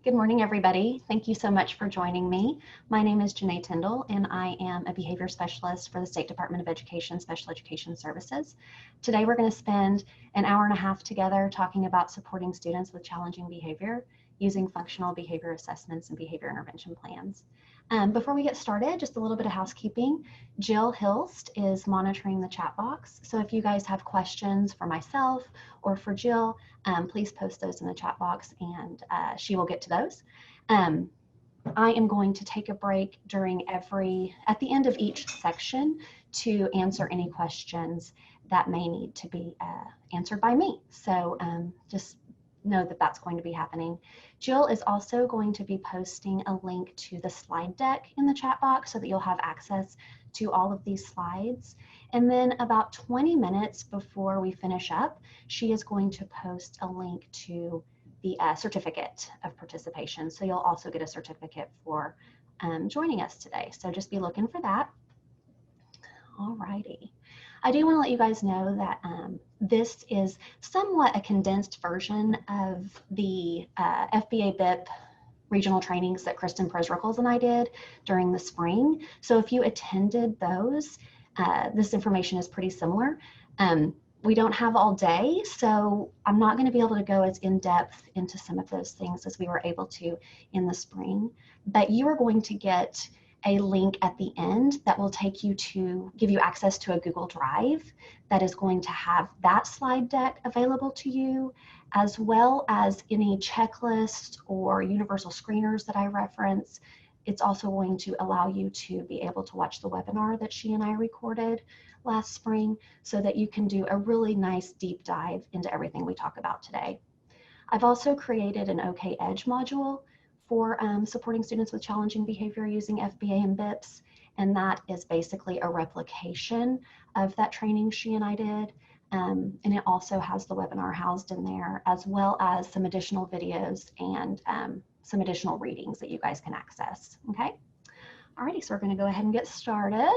Good morning, everybody. Thank you so much for joining me. My name is Janae Tyndall, and I am a behavior specialist for the State Department of Education Special Education Services. Today, we're going to spend an hour and a half together talking about supporting students with challenging behavior using functional behavior assessments and behavior intervention plans. Before we get started, just a little bit of housekeeping. Jill Hilst is monitoring the chat box. So if you guys have questions for myself or for Jill, please post those in the chat box and she will get to those. I am going to take a break at the end of each section to answer any questions that may need to be answered by me. So just know that that's going to be happening. Jill is also going to be posting a link to the slide deck in the chat box so that you'll have access to all of these slides. And then about 20 minutes before we finish up, she is going to post a link to the certificate of participation. So you'll also get a certificate for joining us today. So just be looking for that. All righty. I do want to let you guys know that this is somewhat a condensed version of the FBA BIP regional trainings that Kristen Prosrickles and I did during the spring. So if you attended those, this information is pretty similar. We don't have all day, so I'm not going to be able to go as in-depth into some of those things as we were able to in the spring, but you are going to get a link at the end that will give you access to a Google Drive that is going to have that slide deck available to you, as well as any checklist or universal screeners that I reference. It's also going to allow you to be able to watch the webinar that she and I recorded last spring so that you can do a really nice deep dive into everything we talk about today. I've also created an OK Edge module for supporting students with challenging behavior using FBA and BIPs, and that is basically a replication of that training she and I did, and it also has the webinar housed in there, as well as some additional videos and some additional readings that you guys can access. Okay, alrighty, so we're going to go ahead and get started.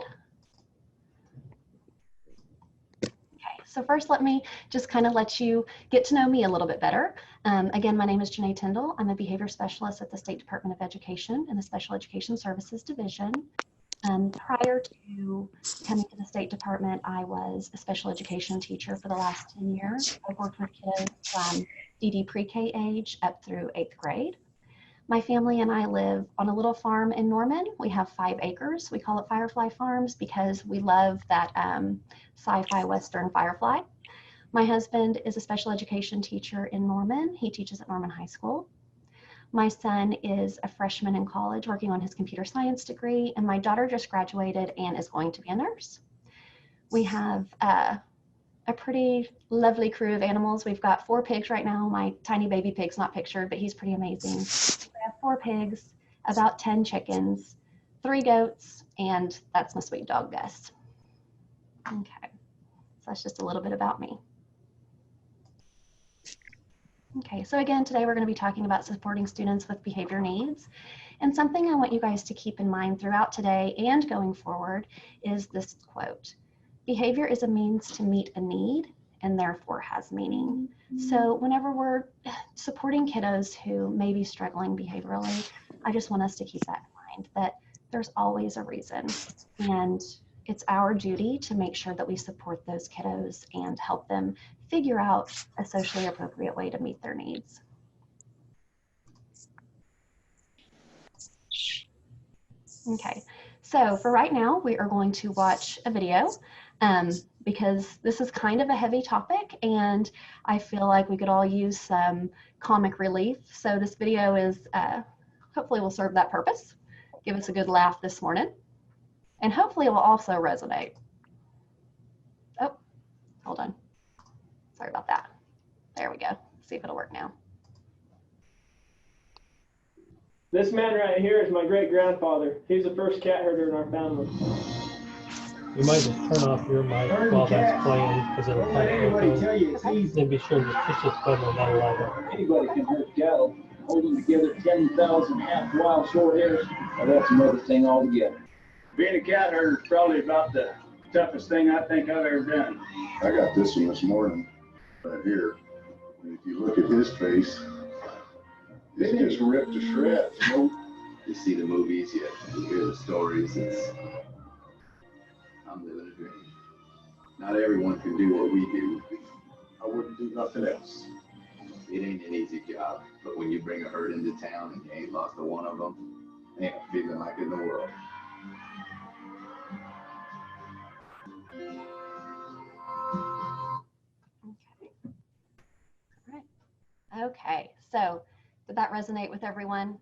So first, let me just kind of let you get to know me a little bit better. Again, my name is Janae Tyndall. I'm a behavior specialist at the State Department of Education in the Special Education Services Division. Prior to coming to the State Department, I was a special education teacher for the last 10 years. I've worked with kids from DD pre-K age up through 8th grade. My family and I live on a little farm in Norman. We have 5 acres. We call it Firefly Farms because we love that sci-fi Western Firefly. My husband is a special education teacher in Norman. He teaches at Norman High School. My son is a freshman in college working on his computer science degree, and my daughter just graduated and is going to be a nurse. We have a pretty lovely crew of animals. We've got 4 pigs right now. My tiny baby pig's not pictured, but he's pretty amazing. We have 4 pigs, about 10 chickens, 3 goats, and that's my sweet dog, Gus. Okay, so that's just a little bit about me. Okay, so again, today we're going to be talking about supporting students with behavior needs. And something I want you guys to keep in mind throughout today and going forward is this quote: behavior is a means to meet a need and therefore has meaning. So whenever we're supporting kiddos who may be struggling behaviorally, I just want us to keep that in mind, that there's always a reason. And it's our duty to make sure that we support those kiddos and help them figure out a socially appropriate way to meet their needs. Okay, so for right now, we are going to watch a video because this is kind of a heavy topic and I feel like we could all use some comic relief. So this video is hopefully will serve that purpose, give us a good laugh this morning, and hopefully it will also resonate. Oh, hold on. Sorry about that. There we go. See if it'll work now. This man right here is my great-grandfather. He's the first cat herder in our family. You might just turn off your mic while that's playing because it'll kind of echo. Then be sure to push this button and that'll light up. Anybody can herd cattle. Holding together 10,000 half-wild short hairs, well, that's another thing altogether. Being a cat herder is probably about the toughest thing I think I've ever done. I got this one this morning right here. And if you look at his face, It's just ripped to shreds, you know? You see the movies, you hear the stories, I'm living a dream. Not everyone can do what we do. I wouldn't do nothing else. It ain't an easy job, but when you bring a herd into town and you ain't lost a one of them, ain't a feeling like in the world. Okay, so did that resonate with everyone?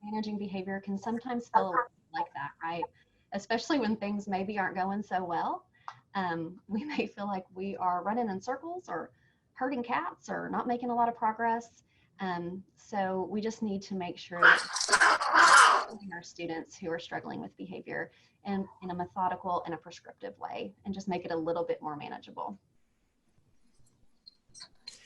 Managing behavior can sometimes feel like that, right? Especially when things maybe aren't going so well. We may feel like we are running in circles or herding cats or not making a lot of progress. So we just need to make sure that we're helping our students who are struggling with behavior in a methodical and a prescriptive way, and just make it a little bit more manageable.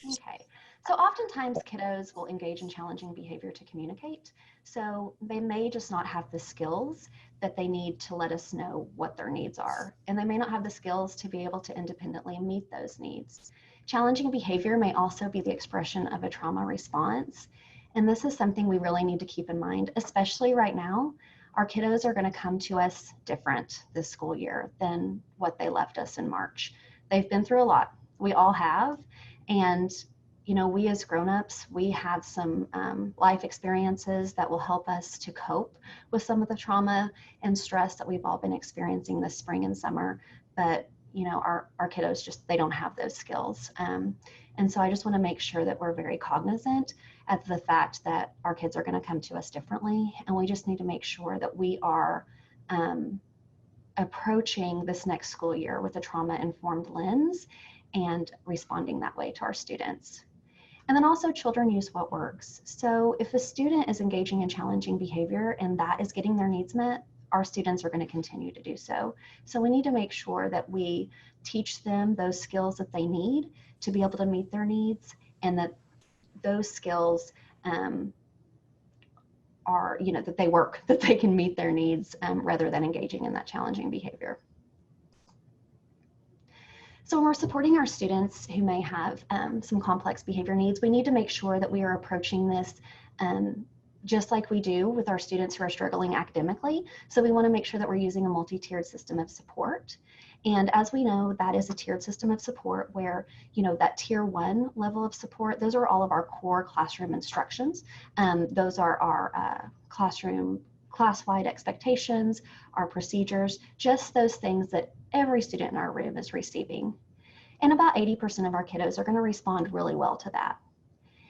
Okay. So oftentimes kiddos will engage in challenging behavior to communicate. So they may just not have the skills that they need to let us know what their needs are. And they may not have the skills to be able to independently meet those needs. Challenging behavior may also be the expression of a trauma response. And this is something we really need to keep in mind, especially right now. Our kiddos are going to come to us different this school year than what they left us in March. They've been through a lot. We all have. And you know, we as grown-ups, we have some life experiences that will help us to cope with some of the trauma and stress that we've all been experiencing this spring and summer. But, you know, our kiddos just, they don't have those skills. And so I just want to make sure that we're very cognizant of the fact that our kids are going to come to us differently. And we just need to make sure that we are approaching this next school year with a trauma-informed lens and responding that way to our students. And then also children use what works. So if a student is engaging in challenging behavior and that is getting their needs met, our students are going to continue to do so. So we need to make sure that we teach them those skills that they need to be able to meet their needs, and that those skills are, you know, that they work, that they can meet their needs rather than engaging in that challenging behavior. So when we're supporting our students who may have some complex behavior needs, we need to make sure that we are approaching this just like we do with our students who are struggling academically. So we want to make sure that we're using a multi-tiered system of support. And as we know, that is a tiered system of support where, you know, that tier 1 level of support, those are all of our core classroom instructions. Those are our classroom class-wide expectations, our procedures, just those things that every student in our room is receiving. And about 80% of our kiddos are going to respond really well to that.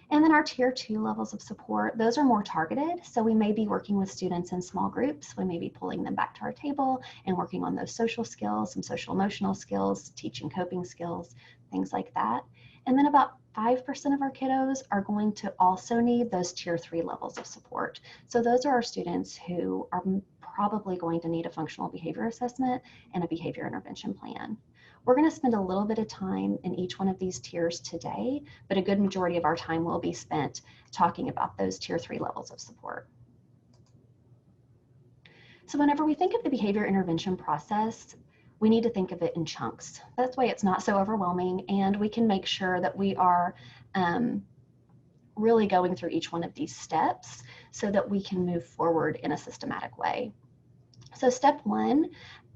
And then our tier 2 levels of support, those are more targeted. So we may be working with students in small groups. We may be pulling them back to our table and working on those social skills, some social emotional skills, teaching coping skills, things like that. And then about 5% of our kiddos are going to also need those tier 3 levels of support. So those are our students who are probably going to need a functional behavior assessment and a behavior intervention plan. We're going to spend a little bit of time in each one of these tiers today, but a good majority of our time will be spent talking about those tier 3 levels of support. So whenever we think of the behavior intervention process, we need to think of it in chunks. That's why it's not so overwhelming, and we can make sure that we are really going through each one of these steps so that we can move forward in a systematic way. So step 1,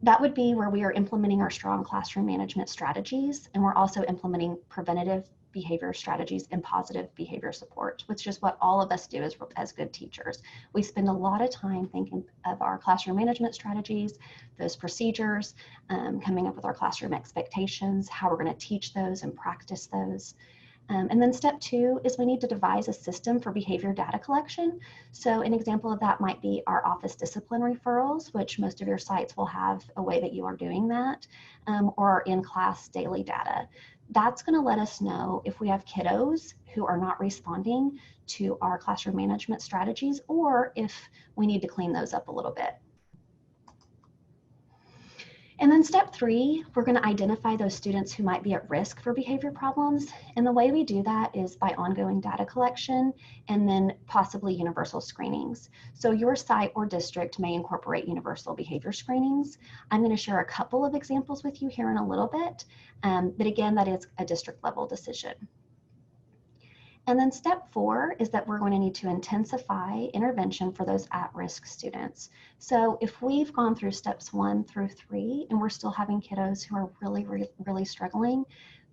that would be where we are implementing our strong classroom management strategies, and we're also implementing preventative behavior strategies and positive behavior support, which is what all of us do as good teachers. We spend a lot of time thinking of our classroom management strategies, those procedures, coming up with our classroom expectations, how we're going to teach those and practice those. And then step 2 is we need to devise a system for behavior data collection. So an example of that might be our office discipline referrals, which most of your sites will have a way that you are doing that, or in-class daily data. That's going to let us know if we have kiddos who are not responding to our classroom management strategies, or if we need to clean those up a little bit. And then step 3, we're going to identify those students who might be at risk for behavior problems. And the way we do that is by ongoing data collection and then possibly universal screenings. So your site or district may incorporate universal behavior screenings. I'm going to share a couple of examples with you here in a little bit, but again, that is a district level decision. And then step 4 is that we're going to need to intensify intervention for those at-risk students. So if we've gone through steps 1 through 3 and we're still having kiddos who are really struggling,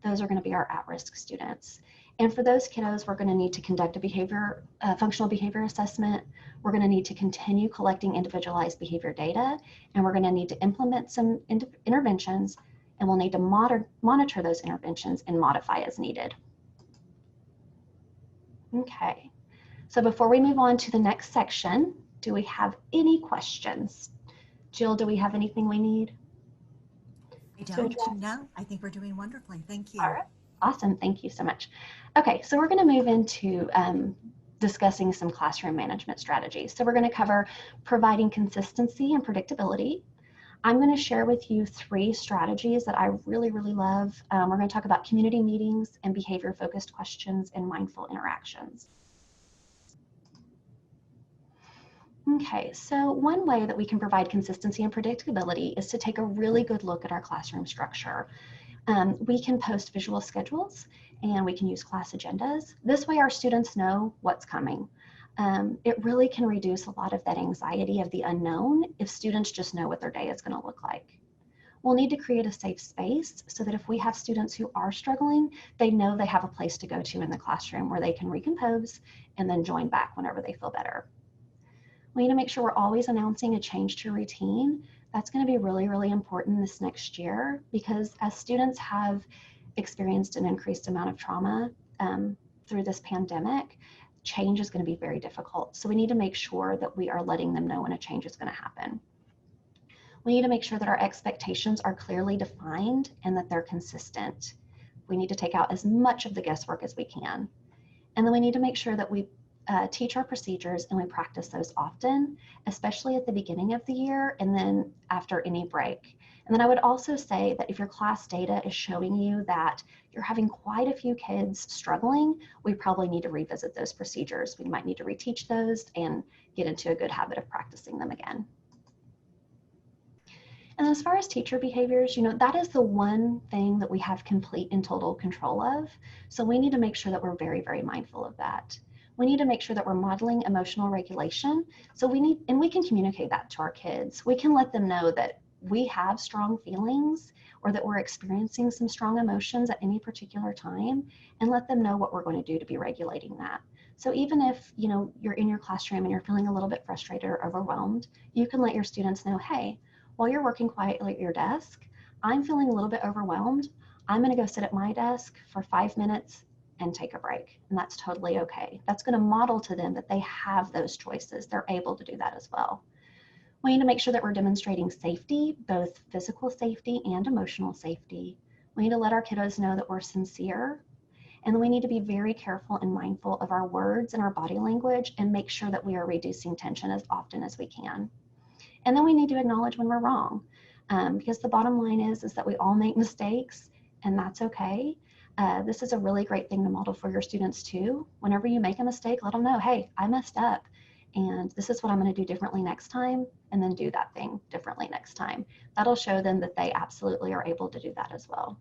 those are going to be our at-risk students. And for those kiddos, we're going to need to conduct a functional behavior assessment. We're going to need to continue collecting individualized behavior data, and we're going to need to implement some interventions, and we'll need to monitor those interventions and modify as needed. Okay, so before we move on to the next section, do we have any questions? Jill, do we have anything we need? I don't. No, I think we're doing wonderfully. Thank you. All right, awesome. Thank you so much. Okay, so we're going to move into discussing some classroom management strategies. So we're going to cover providing consistency and predictability. I'm going to share with you 3 strategies that I really love. We're going to talk about community meetings and behavior-focused questions and mindful interactions. Okay, so one way that we can provide consistency and predictability is to take a really good look at our classroom structure. We can post visual schedules and we can use class agendas. This way our students know what's coming. It really can reduce a lot of that anxiety of the unknown if students just know what their day is going to look like. We'll need to create a safe space so that if we have students who are struggling, they know they have a place to go to in the classroom where they can recompose and then join back whenever they feel better. We need to make sure we're always announcing a change to routine. That's going to be really important this next year, because as students have experienced an increased amount of trauma through this pandemic, change is going to be very difficult. So we need to make sure that we are letting them know when a change is going to happen. We need to make sure that our expectations are clearly defined and that they're consistent. We need to take out as much of the guesswork as we can. And then we need to make sure that we teach our procedures and we practice those often, especially at the beginning of the year and then after any break. And then I would also say that if your class data is showing you that you're having quite a few kids struggling, we probably need to revisit those procedures. We might need to reteach those and get into a good habit of practicing them again. And as far as teacher behaviors, that is the one thing that we have complete and total control of. So we need to make sure that we're very mindful of that. We need to make sure that we're modeling emotional regulation. So we can communicate that to our kids. We can let them know that we have strong feelings or that we're experiencing some strong emotions at any particular time, and let them know what we're going to do to be regulating that. So even if you're in your classroom and you're feeling a little bit frustrated or overwhelmed, you can let your students know, hey, while you're working quietly at your desk, I'm feeling a little bit overwhelmed. I'm going to go sit at my desk for 5 minutes and take a break, and that's totally okay. That's going to model to them that they have those choices. They're able to do that as well. We need to make sure that we're demonstrating safety, both physical safety and emotional safety. We need to let our kiddos know that we're sincere, and we need to be very careful and mindful of our words and our body language and make sure that we are reducing tension as often as we can. And then we need to acknowledge when we're wrong, because the bottom line is that we all make mistakes, and that's okay. This is a really great thing to model for your students too. Whenever you make a mistake, let them know, hey, I messed up, and this is what I'm going to do differently next time, and then do that thing differently next time. That'll show them that they absolutely are able to do that as well.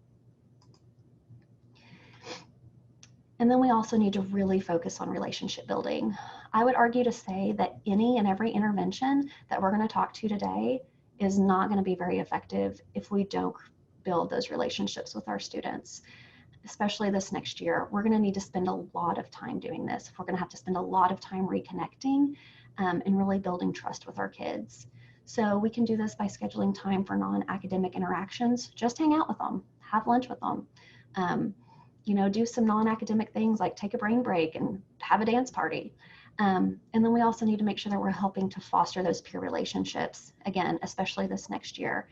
And then we also need to really focus on relationship building. I would argue to say that any and every intervention that we're going to talk to today is not going to be very effective if we don't build those relationships with our students. Especially this next year, we're going to need to spend a lot of time doing this. We're going to have to spend a lot of time reconnecting and really building trust with our kids. So we can do this by scheduling time for non-academic interactions. Just hang out with them, have lunch with them. Do some non-academic things like take a brain break and have a dance party. And then we also need to make sure that we're helping to foster those peer relationships, again, especially this next year.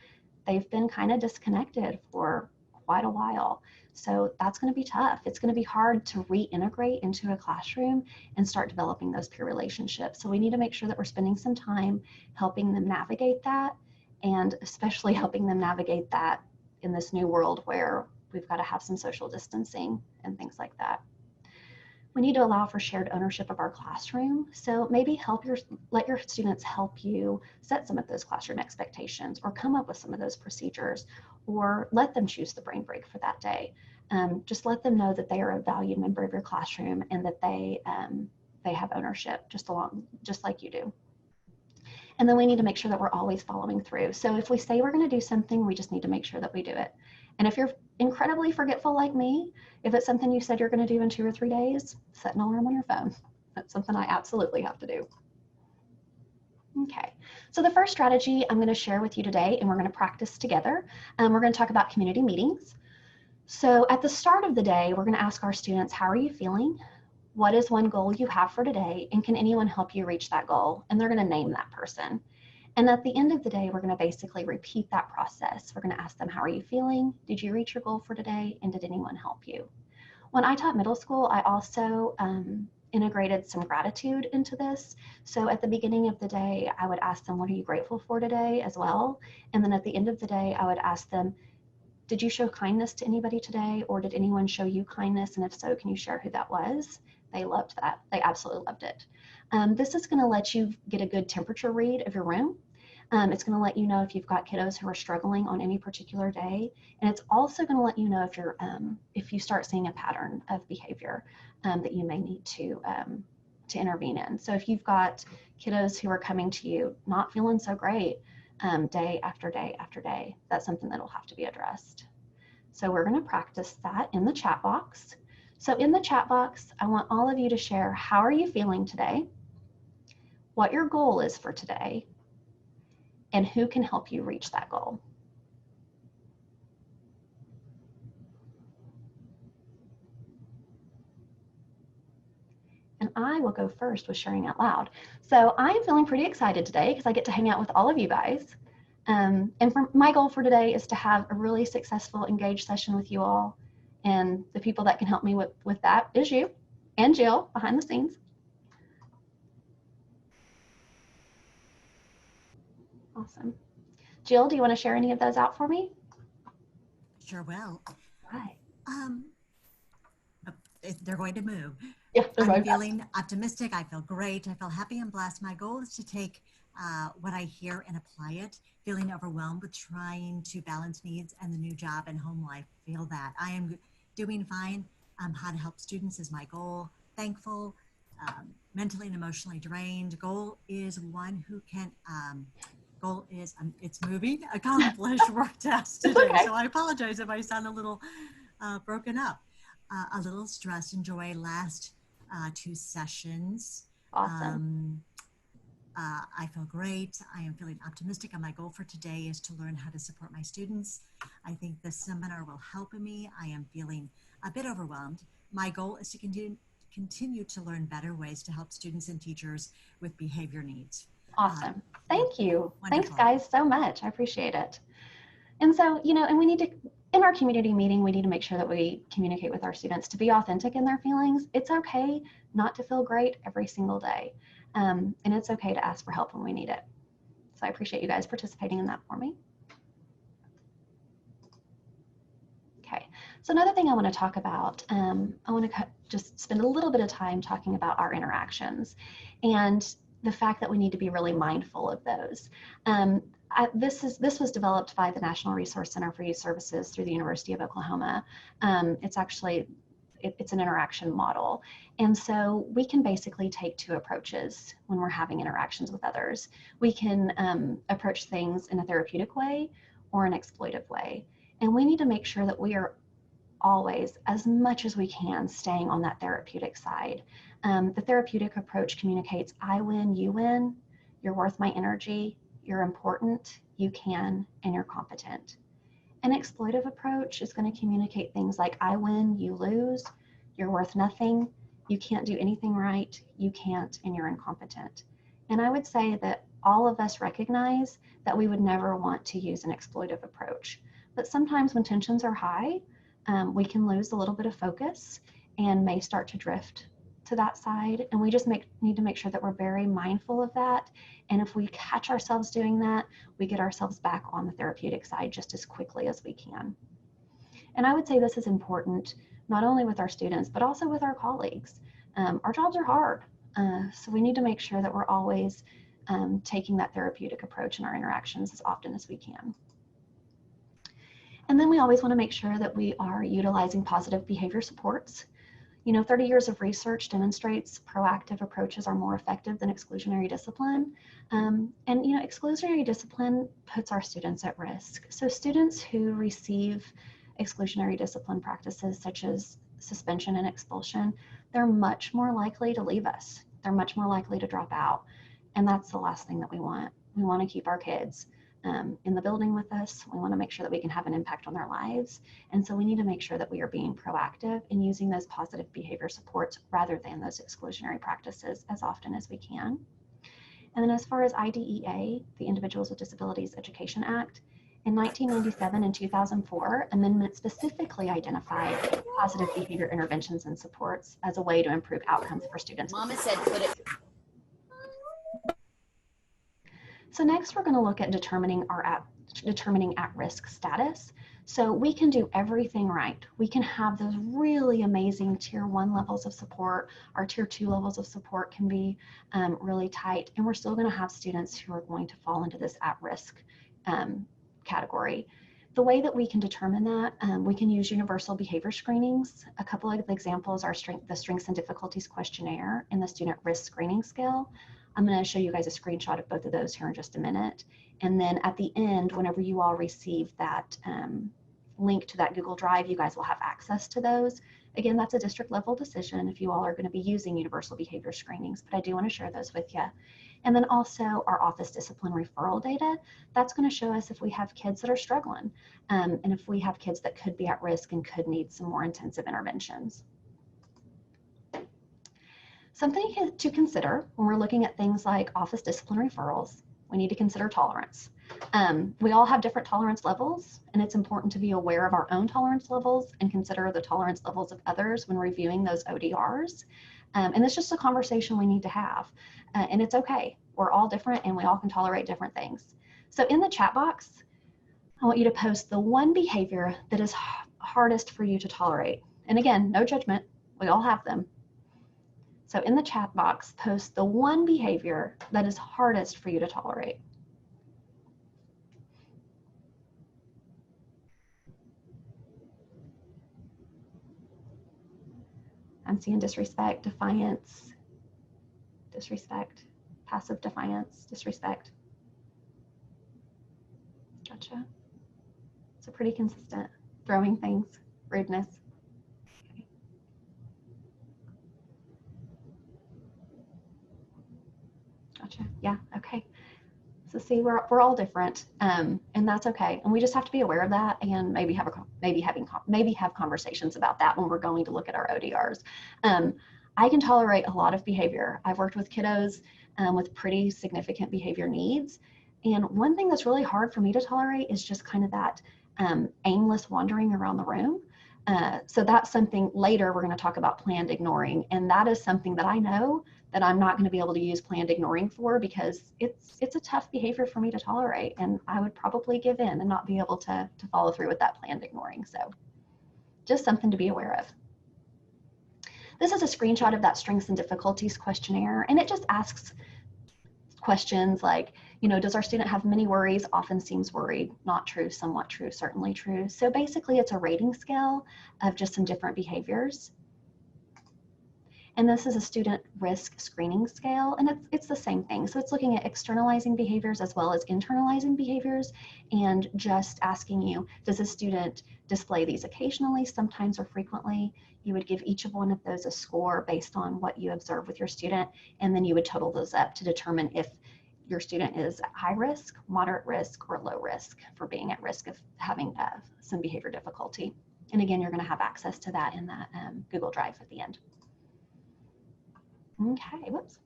They've been kind of disconnected for quite a while. So that's going to be tough. It's going to be hard to reintegrate into a classroom and start developing those peer relationships. So we need to make sure that we're spending some time helping them navigate that, and especially helping them navigate that in this new world where we've got to have some social distancing and things like that. We need to allow for shared ownership of our classroom. So maybe let your students help you set some of those classroom expectations or come up with some of those procedures, or let them choose the brain break for that day. Just let them know that they are a valued member of your classroom and that they have ownership just like you do. And then we need to make sure that we're always following through. So if we say we're going to do something, we just need to make sure that we do it. And if you're incredibly forgetful like me, if it's something you said you're going to do in 2 or 3 days, set an alarm on your phone. That's something I absolutely have to do. Okay, so the first strategy I'm going to share with you today, and we're going to practice together, we're going to talk about community meetings. So at the start of the day, we're going to ask our students, how are you feeling? What is one goal you have for today? And can anyone help you reach that goal? And they're going to name that person. And at the end of the day, we're going to basically repeat that process. We're going to ask them, how are you feeling? Did you reach your goal for today? And did anyone help you? When I taught middle school, I also integrated some gratitude into this. So at the beginning of the day, I would ask them, what are you grateful for today as well? And then at the end of the day, I would ask them, did you show kindness to anybody today? Or did anyone show you kindness? And if so, can you share who that was? They loved that. They absolutely loved it. This is going to let you get a good temperature read of your room. It's going to let you know if you've got kiddos who are struggling on any particular day. And it's also going to let you know if you start seeing a pattern of behavior that you may need to intervene in. So if you've got kiddos who are coming to you not feeling so great day after day after day, that's something that will have to be addressed. So we're going to practice that in the chat box. So in the chat box, I want all of you to share, how are you feeling today? What your goal is for today? And who can help you reach that goal? And I will go first with sharing out loud. So I am feeling pretty excited today because I get to hang out with all of you guys. And my goal for today is to have a really successful engaged session with you all. And the people that can help me with that is you and Jill behind the scenes. Awesome. Jill, do you want to share any of those out for me? Sure will. Hi. They're going to move. Yeah, I'm feeling optimistic. I feel great. I feel happy and blessed. My goal is to take what I hear and apply it. Feeling overwhelmed with trying to balance needs and the new job and home life. Feel that. I am doing fine. How to help students is my goal. Thankful, mentally and emotionally drained. Goal is one who can, goal is, it's moving, accomplish work tasks today. Okay. So I apologize if I sound a little broken up. A little stressed. Enjoy last 2 sessions. Awesome. I feel great. I am feeling optimistic, and my goal for today is to learn how to support my students. I think this seminar will help me. I am feeling a bit overwhelmed. My goal is to continue to learn better ways to help students and teachers with behavior needs. Awesome. Thank you. Wonderful. Thanks, guys, so much. I appreciate it. And so, and we need to, in our community meeting, we need to make sure that we communicate with our students to be authentic in their feelings. It's okay not to feel great every single day. And it's okay to ask for help when we need it. So I appreciate you guys participating in that for me. Okay, so another thing I want to talk about, I want to just spend a little bit of time talking about our interactions and the fact that we need to be really mindful of those. This was developed by the National Resource Center for Youth Services through the University of Oklahoma. It's an interaction model. And so we can basically take 2 approaches when we're having interactions with others. We can approach things in a therapeutic way or an exploitive way. And we need to make sure that we are always, as much as we can, staying on that therapeutic side. The therapeutic approach communicates, I win, you win, you're worth my energy, you're important, you can, and you're competent. An exploitive approach is going to communicate things like, I win, you lose, you're worth nothing, you can't do anything right, you can't, and you're incompetent. And I would say that all of us recognize that we would never want to use an exploitive approach. But sometimes when tensions are high, we can lose a little bit of focus and may start to drift to that side. And we just need to make sure that we're very mindful of that. And if we catch ourselves doing that, we get ourselves back on the therapeutic side just as quickly as we can. And I would say this is important, not only with our students, but also with our colleagues. Our jobs are hard. So we need to make sure that we're always taking that therapeutic approach in our interactions as often as we can. And then we always want to make sure that we are utilizing positive behavior supports. 30 years of research demonstrates proactive approaches are more effective than exclusionary discipline. And exclusionary discipline puts our students at risk. So students who receive exclusionary discipline practices such as suspension and expulsion, they're much more likely to leave us. They're much more likely to drop out. And that's the last thing that we want. We want to keep our kids in the building with us. We want to make sure that we can have an impact on their lives. And so we need to make sure that we are being proactive in using those positive behavior supports rather than those exclusionary practices as often as we can. And then as far as IDEA, the Individuals with Disabilities Education Act, in 1997 and 2004, amendments specifically identified positive behavior interventions and supports as a way to improve outcomes for students. Mama said put it. So next we're going to look at determining at-risk status. So we can do everything right. We can have those really amazing tier 1 levels of support. Our tier 2 levels of support can be really tight, and we're still going to have students who are going to fall into this at-risk category. The way that we can determine that, we can use universal behavior screenings. A couple of examples are the Strengths and Difficulties Questionnaire and the Student Risk Screening Scale. I'm going to show you guys a screenshot of both of those here in just a minute. And then at the end, whenever you all receive that link to that Google Drive, you guys will have access to those. Again, that's a district level decision if you all are going to be using universal behavior screenings, but I do want to share those with you. And then also our office discipline referral data, that's going to show us if we have kids that are struggling and if we have kids that could be at risk and could need some more intensive interventions. Something to consider when we're looking at things like office discipline referrals, we need to consider tolerance. We all have different tolerance levels, and it's important to be aware of our own tolerance levels and consider the tolerance levels of others when reviewing those ODRs. And it's just a conversation we need to have. And it's okay. We're all different and we all can tolerate different things. So in the chat box, I want you to post the one behavior that is hardest for you to tolerate. And again, no judgment, we all have them. So in the chat box, post the one behavior that is hardest for you to tolerate. I'm seeing disrespect, defiance, disrespect, passive defiance, disrespect. Gotcha. So pretty consistent. Throwing things, rudeness. Okay. Gotcha. Yeah, okay. So see, we're all different, and that's okay. And we just have to be aware of that, and maybe have conversations about that when we're going to look at our ODRs. I can tolerate a lot of behavior. I've worked with kiddos with pretty significant behavior needs, and one thing that's really hard for me to tolerate is just kind of that aimless wandering around the room. So that's something later we're going to talk about planned ignoring, and that is something that I know that I'm not going to be able to use planned ignoring for because it's a tough behavior for me to tolerate, and I would probably give in and not be able to follow through with that planned ignoring. So just something to be aware of. This is a screenshot of that Strengths and Difficulties Questionnaire, and it just asks questions like, does our student have many worries? Often seems worried. Not true, somewhat true, certainly true. So basically it's a rating scale of just some different behaviors. And this is a student risk screening scale, and it's the same thing. So it's looking at externalizing behaviors as well as internalizing behaviors, and just asking you, does a student display these occasionally, sometimes, or frequently? You would give each of one of those a score based on what you observe with your student, and then you would total those up to determine if your student is at high risk, moderate risk, or low risk for being at risk of having some behavior difficulty. And again, you're going to have access to that in that Google Drive at the end. Okay, whoops.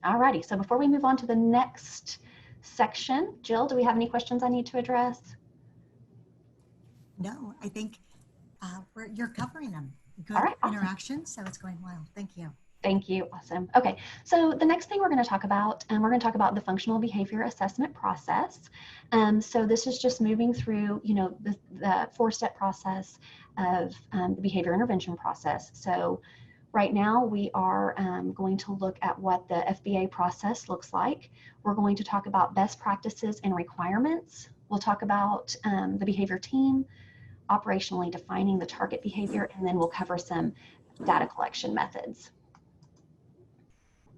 Alrighty, so before we move on to the next section, Jill, do we have any questions I need to address? No, I think you're covering them. Good All right, awesome. interaction, so it's going well. Thank you. Thank you, awesome. Okay, so the next thing we're going to talk about, we're going to talk about the functional behavior assessment process. So this is just moving through, the four-step process of the behavior intervention process. So right now we are going to look at what the FBA process looks like. We're going to talk about best practices and requirements. We'll talk about the behavior team, operationally defining the target behavior, and then we'll cover some data collection methods.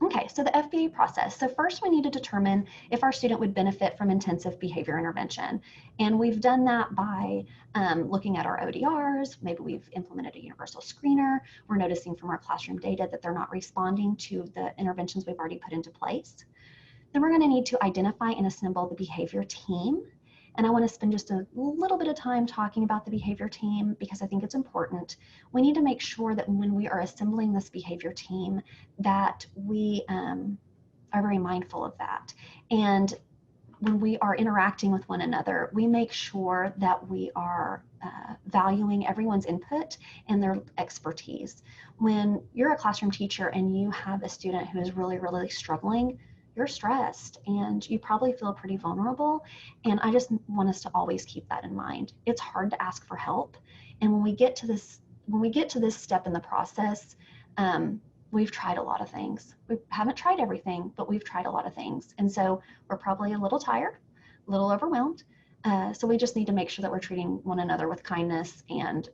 Okay, so the FBA process. So first we need to determine if our student would benefit from intensive behavior intervention. And we've done that by looking at our ODRs. Maybe we've implemented a universal screener. We're noticing from our classroom data that they're not responding to the interventions we've already put into place. Then we're going to need to identify and assemble the behavior team. And I want to spend just a little bit of time talking about the behavior team because I think it's important. We need to make sure that when we are assembling this behavior team that we are very mindful of that. And when we are interacting with one another, we make sure that we are valuing everyone's input and their expertise. When you're a classroom teacher and you have a student who is really, really struggling, you're stressed and you probably feel pretty vulnerable. And I just want us to always keep that in mind. It's hard to ask for help. And when we get to this step in the process, we've tried a lot of things. We haven't tried everything, but we've tried a lot of things. And so we're probably a little tired, a little overwhelmed. So we just need to make sure that we're treating one another with kindness and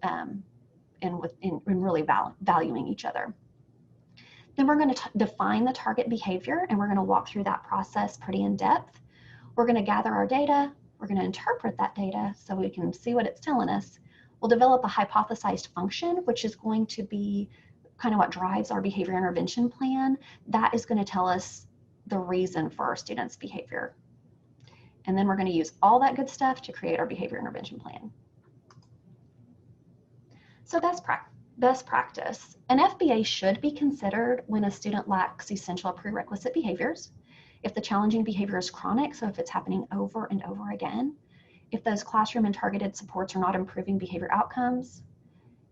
really valuing each other. Then we're going to define the target behavior, and we're going to walk through that process pretty in depth. We're going to gather our data. We're going to interpret that data so we can see what it's telling us. We'll develop a hypothesized function, which is going to be kind of what drives our behavior intervention plan. That is going to tell us the reason for our students' behavior. And then we're going to use all that good stuff to create our behavior intervention plan. So best practice. An FBA should be considered when a student lacks essential prerequisite behaviors, if the challenging behavior is chronic, so if it's happening over and over again, if those classroom and targeted supports are not improving behavior outcomes,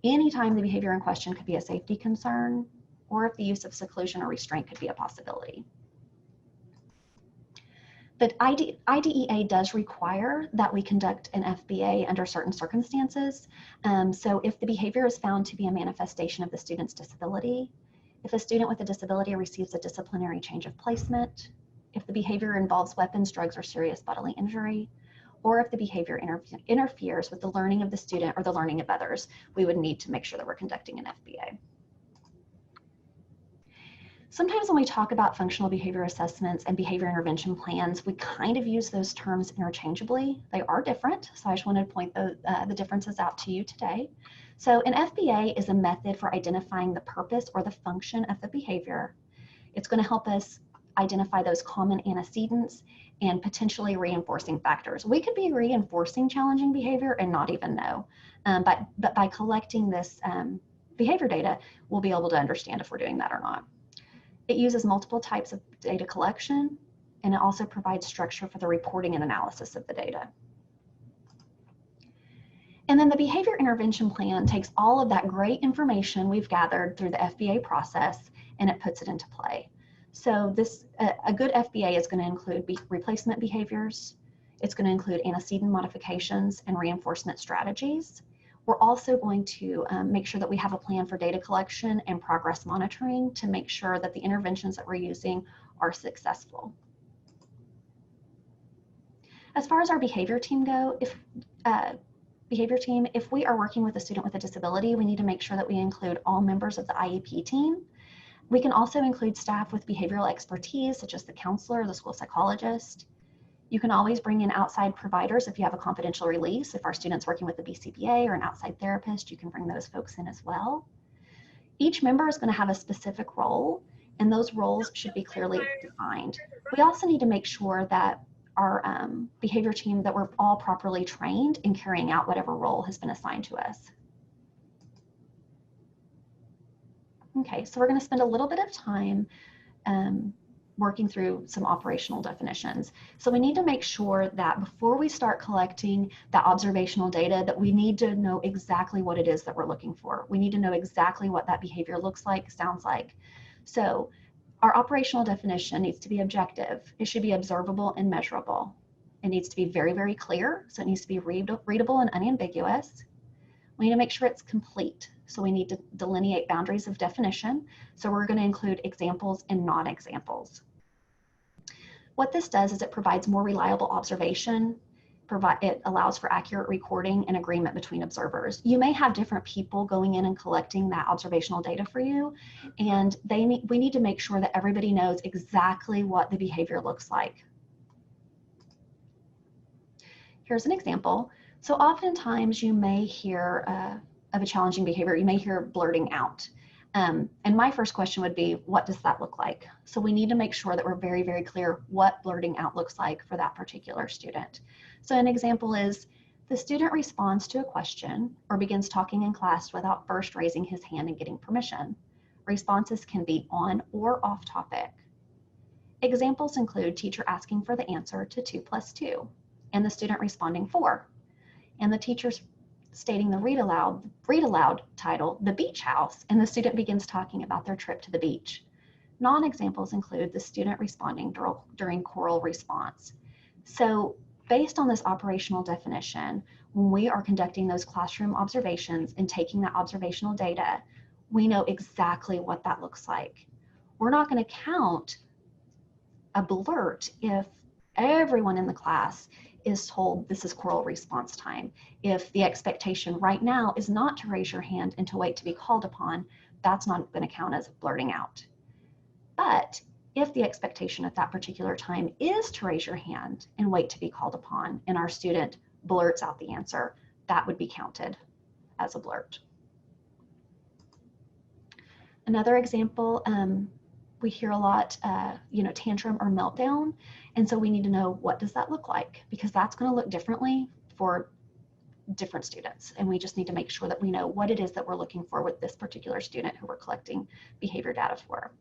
anytime the behavior in question could be a safety concern, or if the use of seclusion or restraint could be a possibility. The IDEA does require that we conduct an FBA under certain circumstances. So if the behavior is found to be a manifestation of the student's disability, if a student with a disability receives a disciplinary change of placement, if the behavior involves weapons, drugs, or serious bodily injury, or if the behavior interferes with the learning of the student or the learning of others, we would need to make sure that we're conducting an FBA. Sometimes when we talk about functional behavior assessments and behavior intervention plans, we kind of use those terms interchangeably. They are different, so I just wanted to point the differences out to you today. So an FBA is a method for identifying the purpose or the function of the behavior. It's going to help us identify those common antecedents and potentially reinforcing factors. We could be reinforcing challenging behavior and not even know, but by collecting this behavior data, we'll be able to understand if we're doing that or not. It uses multiple types of data collection, and it also provides structure for the reporting and analysis of the data. And then the behavior intervention plan takes all of that great information we've gathered through the FBA process and it puts it into play. So a good FBA is going to include replacement behaviors. It's going to include antecedent modifications and reinforcement strategies. We're also going to make sure that we have a plan for data collection and progress monitoring to make sure that the interventions that we're using are successful. As far as our behavior team go, if we are working with a student with a disability, we need to make sure that we include all members of the IEP team. We can also include staff with behavioral expertise, such as the counselor or the school psychologist. You can always bring in outside providers if you have a confidential release. If our student's working with a BCBA or an outside therapist, you can bring those folks in as well. Each member is going to have a specific role, and those roles should be clearly defined. We also need to make sure that our behavior team, that we're all properly trained in carrying out whatever role has been assigned to us. Okay, so we're going to spend a little bit of time working through some operational definitions. So we need to make sure that before we start collecting that observational data, that we need to know exactly what it is that we're looking for. We need to know exactly what that behavior looks like, sounds like. So our operational definition needs to be objective. It should be observable and measurable. It needs to be very, very clear. So it needs to be readable and unambiguous. We need to make sure it's complete. So we need to delineate boundaries of definition. So we're going to include examples and non-examples. What this does is it provides more reliable observation. it allows for accurate recording and agreement between observers. You may have different people going in and collecting that observational data for you, and we need to make sure that everybody knows exactly what the behavior looks like. Here's an example. So oftentimes you may hear of a challenging behavior, you may hear blurting out. And my first question would be, what does that look like? So we need to make sure that we're very, very clear what blurting out looks like for that particular student. So an example is, the student responds to a question or begins talking in class without first raising his hand and getting permission. Responses can be on or off topic. Examples include teacher asking for the answer to 2 + 2, and the student responding 4, and the teacher's stating the read aloud title, The Beach House, and the student begins talking about their trip to the beach. Non-examples include the student responding during choral response. So based on this operational definition, when we are conducting those classroom observations and taking that observational data, we know exactly what that looks like. We're not going to count a blurt if everyone in the class is told this is choral response time. If the expectation right now is not to raise your hand and to wait to be called upon, that's not going to count as blurting out. But if the expectation at that particular time is to raise your hand and wait to be called upon, and our student blurts out the answer, that would be counted as a blurt. Another example, we hear a lot, tantrum or meltdown. And so we need to know, what does that look like? Because that's going to look differently for different students. And we just need to make sure that we know what it is that we're looking for with this particular student who we're collecting behavior data for.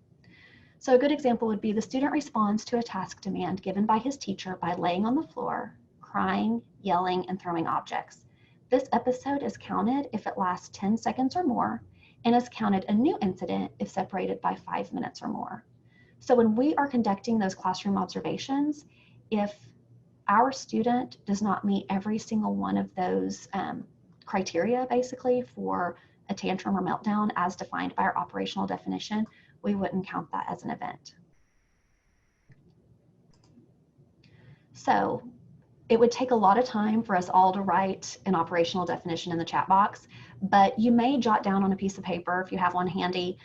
So a good example would be, the student responds to a task demand given by his teacher by laying on the floor, crying, yelling, and throwing objects. This episode is counted if it lasts 10 seconds or more, and is counted a new incident if separated by 5 minutes or more. So when we are conducting those classroom observations, if our student does not meet every single one of those criteria, basically, for a tantrum or meltdown as defined by our operational definition, we wouldn't count that as an event. So it would take a lot of time for us all to write an operational definition in the chat box, but you may jot down on a piece of paper, if you have one handy,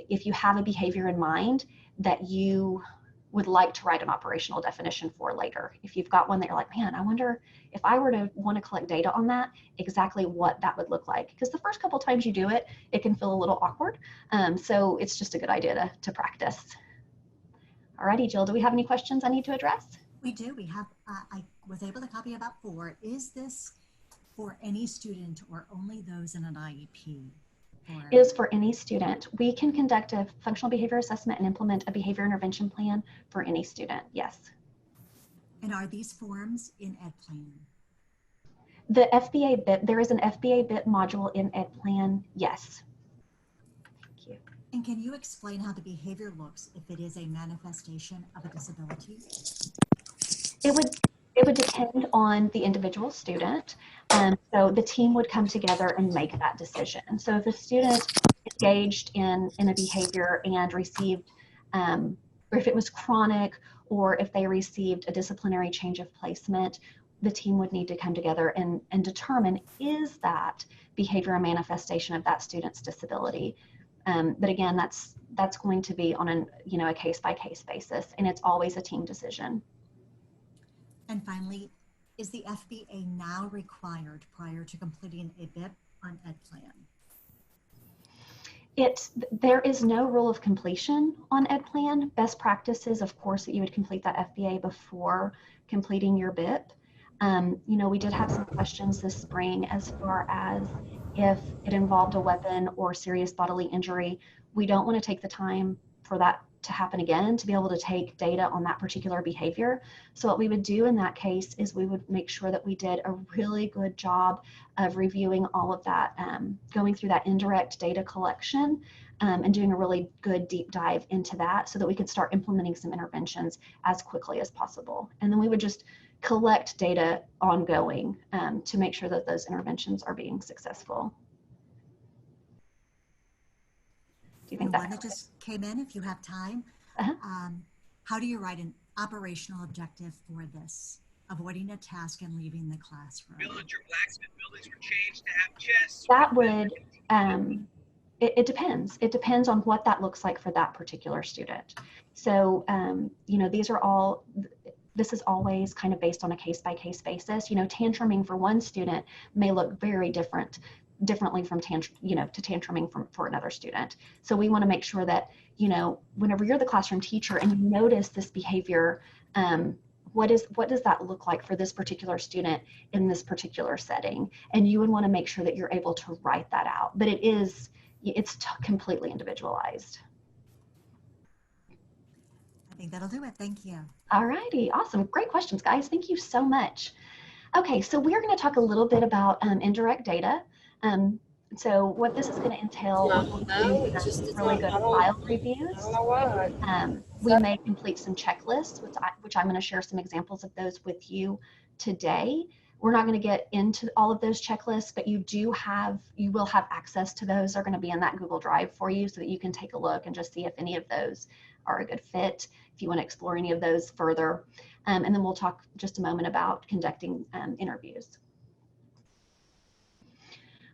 if you have a behavior in mind that you would like to write an operational definition for later. If you've got one that you're like, man, I wonder if I were to want to collect data on that, exactly what that would look like. Because the first couple times you do it, it can feel a little awkward. So it's just a good idea to practice. Alrighty, Jill, do we have any questions I need to address? We do. We have, I was able to copy about 4. Is this for any student or only those in an IEP? It is for any student. We can conduct a functional behavior assessment and implement a behavior intervention plan for any student, yes. And are these forms in EdPlan? The FBA BIP, there is an FBA BIP module in EdPlan, yes. Thank you. And can you explain how the behavior looks if it is a manifestation of a disability? It would depend on the individual student. So the team would come together and make that decision. So if a student engaged in a behavior and received, or if it was chronic, or if they received a disciplinary change of placement, the team would need to come together and determine, is that behavior a manifestation of that student's disability? But again, that's going to be on a case-by-case basis, and it's always a team decision. And finally, is the FBA now required prior to completing a BIP on EdPlan? There is no rule of completion on EdPlan. Best practice is, of course, that you would complete that FBA before completing your BIP. We did have some questions this spring as far as if it involved a weapon or serious bodily injury. We don't want to take the time for that to happen again, to be able to take data on that particular behavior. So what we would do in that case is we would make sure that we did a really good job of reviewing all of that, going through that indirect data collection and doing a really good deep dive into that so that we could start implementing some interventions as quickly as possible. And then we would just collect data ongoing to make sure that those interventions are being successful. Do you think one that just came in, if you have time, how do you write an operational objective for this? avoiding a task and leaving the classroom? Villager blacksmith buildings were changed to have chests. That would, it depends. It depends on what that looks like for that particular student. So, you know, this is always kind of based on a case-by-case basis. You know, tantruming for one student may look very differently from tantruming for another student. So we want to make sure that, you know, whenever you're the classroom teacher and you notice this behavior, what does that look like for this particular student in this particular setting? And you would want to make sure that you're able to write that out. But it's completely individualized. I think that'll do it. Thank you. All righty, awesome. Great questions, guys. Thank you so much. Okay, so we're going to talk a little bit about indirect data. So what this is going to entail really good file reviews. We may complete some checklists, which I'm going to share some examples of those with you today. We're not going to get into all of those checklists, but you will have access to those. They're going to be in that Google Drive for you so that you can take a look and just see if any of those are a good fit, if you want to explore any of those further. And then we'll talk just a moment about conducting interviews.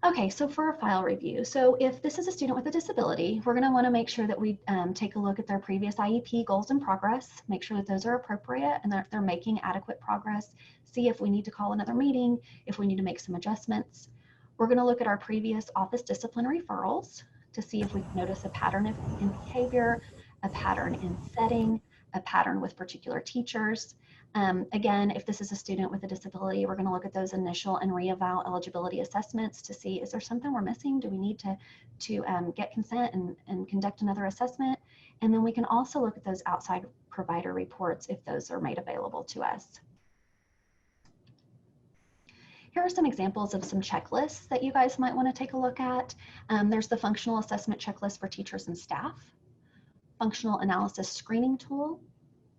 Okay, so for a file review, so if this is a student with a disability, we're going to want to make sure that we take a look at their previous IEP goals and progress, make sure that those are appropriate and that they're making adequate progress, see if we need to call another meeting, if we need to make some adjustments. We're going to look at our previous office discipline referrals to see if we notice a pattern in behavior, a pattern in setting, a pattern with particular teachers. Again, if this is a student with a disability, we're going to look at those initial and re-eval eligibility assessments to see, is there something we're missing? Do we need to get consent and conduct another assessment? And then we can also look at those outside provider reports if those are made available to us. Here are some examples of some checklists that you guys might want to take a look at. There's the functional assessment checklist for teachers and staff, functional analysis screening tool,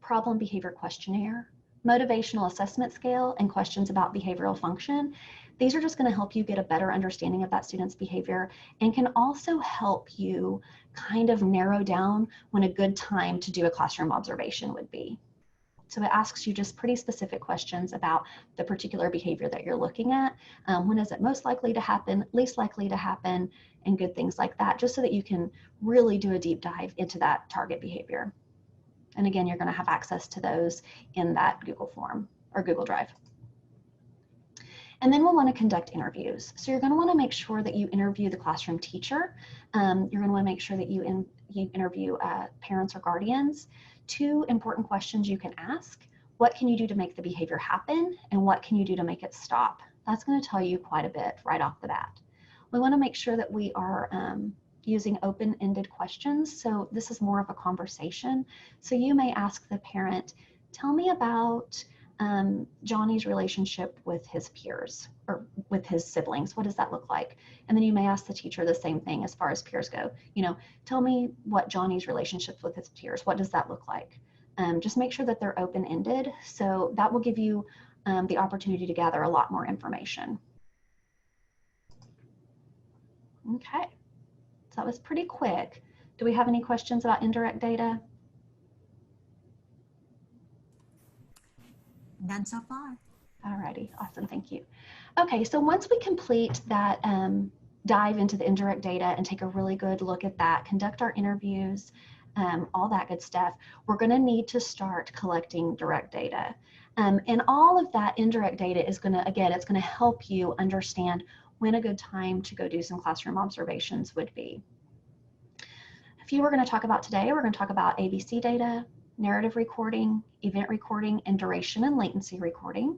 problem behavior questionnaire, motivational assessment scale, and questions about behavioral function. These are just going to help you get a better understanding of that student's behavior and can also help you kind of narrow down when a good time to do a classroom observation would be. So it asks you just pretty specific questions about the particular behavior that you're looking at. When is it most likely to happen, least likely to happen, and good things like that, just so that you can really do a deep dive into that target behavior. And again, you're going to have access to those in that Google form or Google Drive. And then we'll want to conduct interviews. So you're going to want to make sure that you interview the classroom teacher. You're going to want to make sure that you interview parents or guardians. Two important questions you can ask: what can you do to make the behavior happen? And what can you do to make it stop? That's going to tell you quite a bit right off the bat. We want to make sure that we are using open-ended questions. So this is more of a conversation. So you may ask the parent, tell me about Johnny's relationship with his peers or with his siblings. What does that look like? And then you may ask the teacher the same thing as far as peers go. You know, tell me what Johnny's relationship with his peers, what does that look like? Just make sure that they're open-ended. So that will give you the opportunity to gather a lot more information. Okay. So that was pretty quick. Do we have any questions about indirect data? None so far. All righty, awesome, thank you. Okay, so once we complete that dive into the indirect data and take a really good look at that, conduct our interviews, all that good stuff, we're gonna need to start collecting direct data. And all of that indirect data is gonna, again, it's gonna help you understand when a good time to go do some classroom observations would be. A few we're going to talk about today, we're going to talk about ABC data, narrative recording, event recording, and duration and latency recording.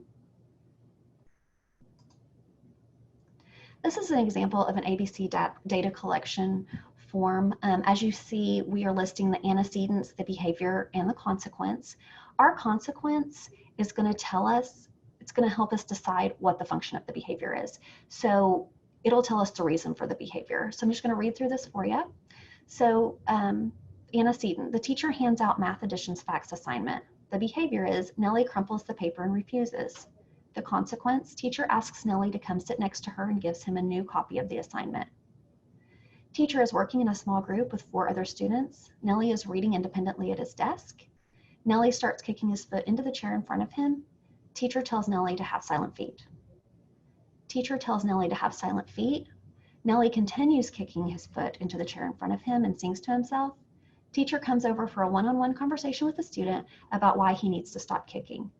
This is an example of an ABC data collection form. As you see, we are listing the antecedents, the behavior, and the consequence. Our consequence is going to tell us, it's going to help us decide what the function of the behavior is. So it'll tell us the reason for the behavior. So I'm just going to read through this for you. So antecedent, the teacher hands out math additions facts assignment. The behavior is Nellie crumples the paper and refuses. The consequence, teacher asks Nellie to come sit next to her and gives him a new copy of the assignment. Teacher is working in a small group with 4 other students. Nellie is reading independently at his desk. Nellie starts kicking his foot into the chair in front of him. Teacher tells Nellie to have silent feet. Teacher tells Nellie to have silent feet. Nellie continues kicking his foot into the chair in front of him and sings to himself. Teacher comes over for a one-on-one conversation with the student about why he needs to stop kicking.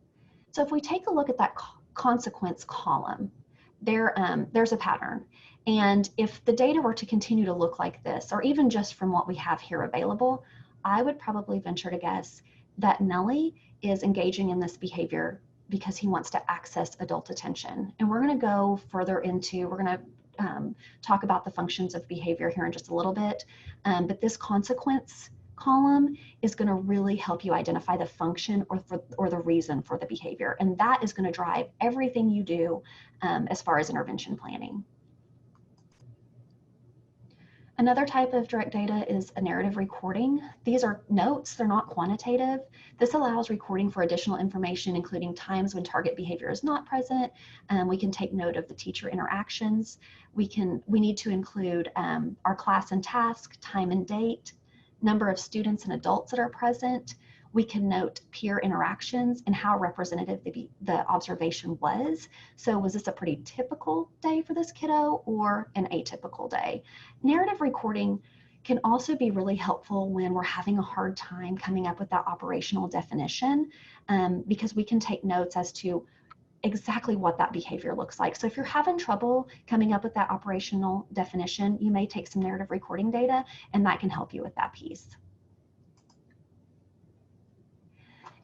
So if we take a look at that consequence column, there's a pattern. And if the data were to continue to look like this, or even just from what we have here available, I would probably venture to guess that Nellie is engaging in this behavior because he wants to access adult attention. And we're going to go further into, we're going to talk about the functions of behavior here in just a little bit. But this consequence column is going to really help you identify the function or the reason for the behavior. And that is going to drive everything you do as far as intervention planning. Another type of direct data is a narrative recording. These are notes, they're not quantitative. This allows recording for additional information, including times when target behavior is not present. We can take note of the teacher interactions. We need to include our class and task, time and date, number of students and adults that are present. We can note peer interactions and how representative the observation was. So was this a pretty typical day for this kiddo or an atypical day? Narrative recording can also be really helpful when we're having a hard time coming up with that operational definition, because we can take notes as to exactly what that behavior looks like. So if you're having trouble coming up with that operational definition, you may take some narrative recording data, and that can help you with that piece.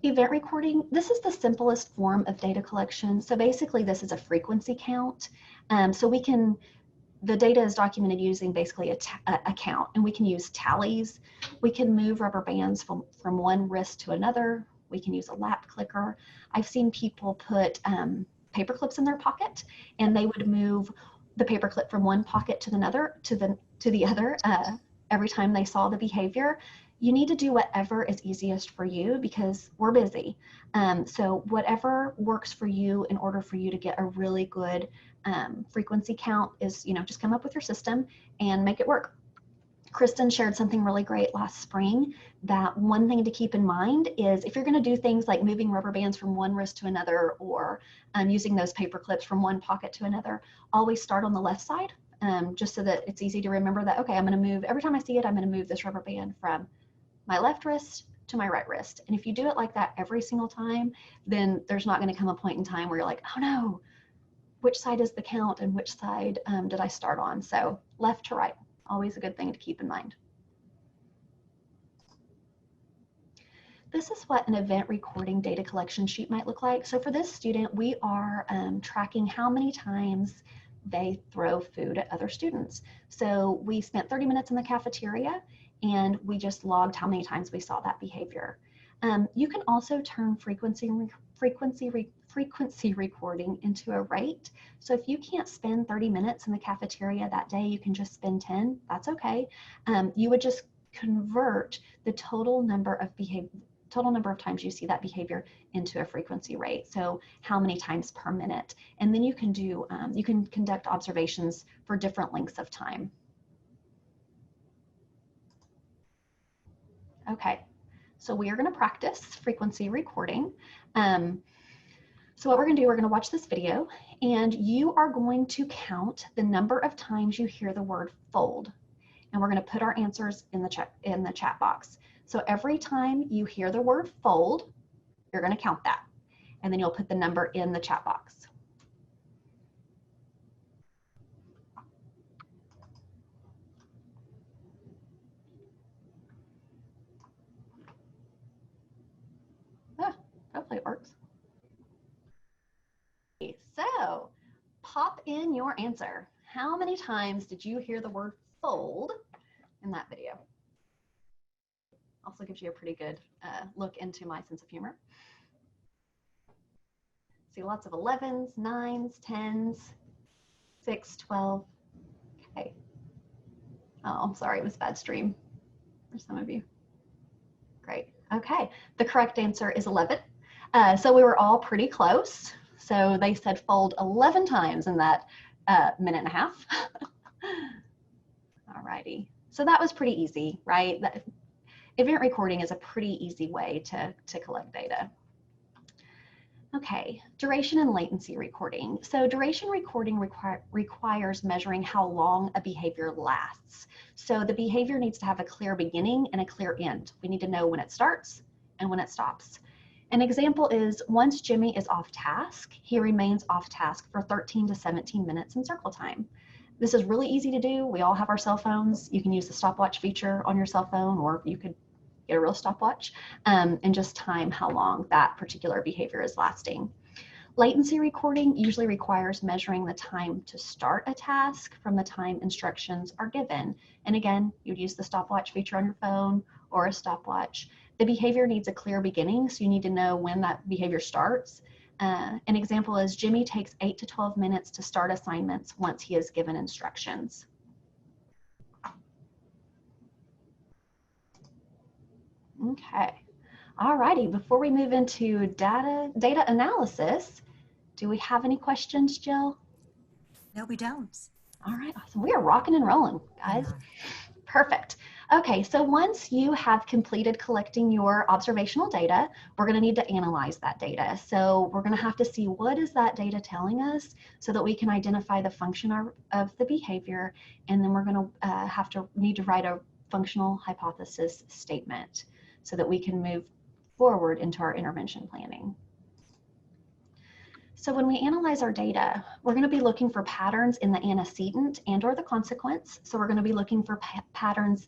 Event recording, this is the simplest form of data collection. So basically this is a frequency count. So the data is documented using basically a count, and we can use tallies. We can move rubber bands from one wrist to another. We can use a lap clicker. I've seen people put paper clips in their pocket, and they would move the paper clip from one pocket to the other every time they saw the behavior. You need to do whatever is easiest for you because we're busy. So whatever works for you in order for you to get a really good frequency count is, just come up with your system and make it work. Kristen shared something really great last spring, that one thing to keep in mind is if you're going to do things like moving rubber bands from one wrist to another, or using those paper clips from one pocket to another, always start on the left side, just so that it's easy to remember that, okay, I'm going to move, every time I see it, I'm going to move this rubber band from my left wrist to my right wrist. And if you do it like that every single time, then there's not going to come a point in time where you're like, oh no, which side is the count and which side did I start on? So left to right, always a good thing to keep in mind. This is what an event recording data collection sheet might look like. So for this student, we are tracking how many times they throw food at other students. So we spent 30 minutes in the cafeteria, and we just logged how many times we saw that behavior. You can also turn frequency recording into a rate. So if you can't spend 30 minutes in the cafeteria that day, you can just spend 10, that's okay. You would just convert the total number of times you see that behavior into a frequency rate. So how many times per minute? And then you can do, you can conduct observations for different lengths of time. Okay, so we are going to practice frequency recording. So what we're going to do, we're going to watch this video, and you are going to count the number of times you hear the word fold, and we're going to put our answers in the chat box. So every time you hear the word fold, you're going to count that, and then you'll put the number in the chat box. Hopefully it works. So pop in your answer. How many times did you hear the word fold in that video? Also gives you a pretty good look into my sense of humor. See lots of 11s, 9s, 10s, 6, 12. Okay. Oh, I'm sorry, it was bad stream for some of you. Great. Okay, the correct answer is 11. So we were all pretty close. So they said fold 11 times in that minute and a half. All righty. So that was pretty easy, right? Event recording is a pretty easy way to collect data. Okay, duration and latency recording. So duration recording requires measuring how long a behavior lasts. So the behavior needs to have a clear beginning and a clear end. We need to know when it starts and when it stops. An example is once Jimmy is off task, he remains off task for 13 to 17 minutes in circle time. This is really easy to do. We all have our cell phones. You can use the stopwatch feature on your cell phone, or you could get a real stopwatch and just time how long that particular behavior is lasting. Latency recording usually requires measuring the time to start a task from the time instructions are given. And again, you'd use the stopwatch feature on your phone or a stopwatch. The behavior needs a clear beginning, so you need to know when that behavior starts. An example is Jimmy takes 8 to 12 minutes to start assignments once he is given instructions. Okay, all righty. Before we move into data analysis, do we have any questions, Jill? No, we don't. All right, awesome. We are rocking and rolling, guys. Perfect. Okay, so once you have completed collecting your observational data, we're going to need to analyze that data. So we're going to have to see what is that data telling us so that we can identify the function of the behavior, and then we're going to need to write a functional hypothesis statement so that we can move forward into our intervention planning. So when we analyze our data, we're going to be looking for patterns in the antecedent and or the consequence. So we're going to be looking for patterns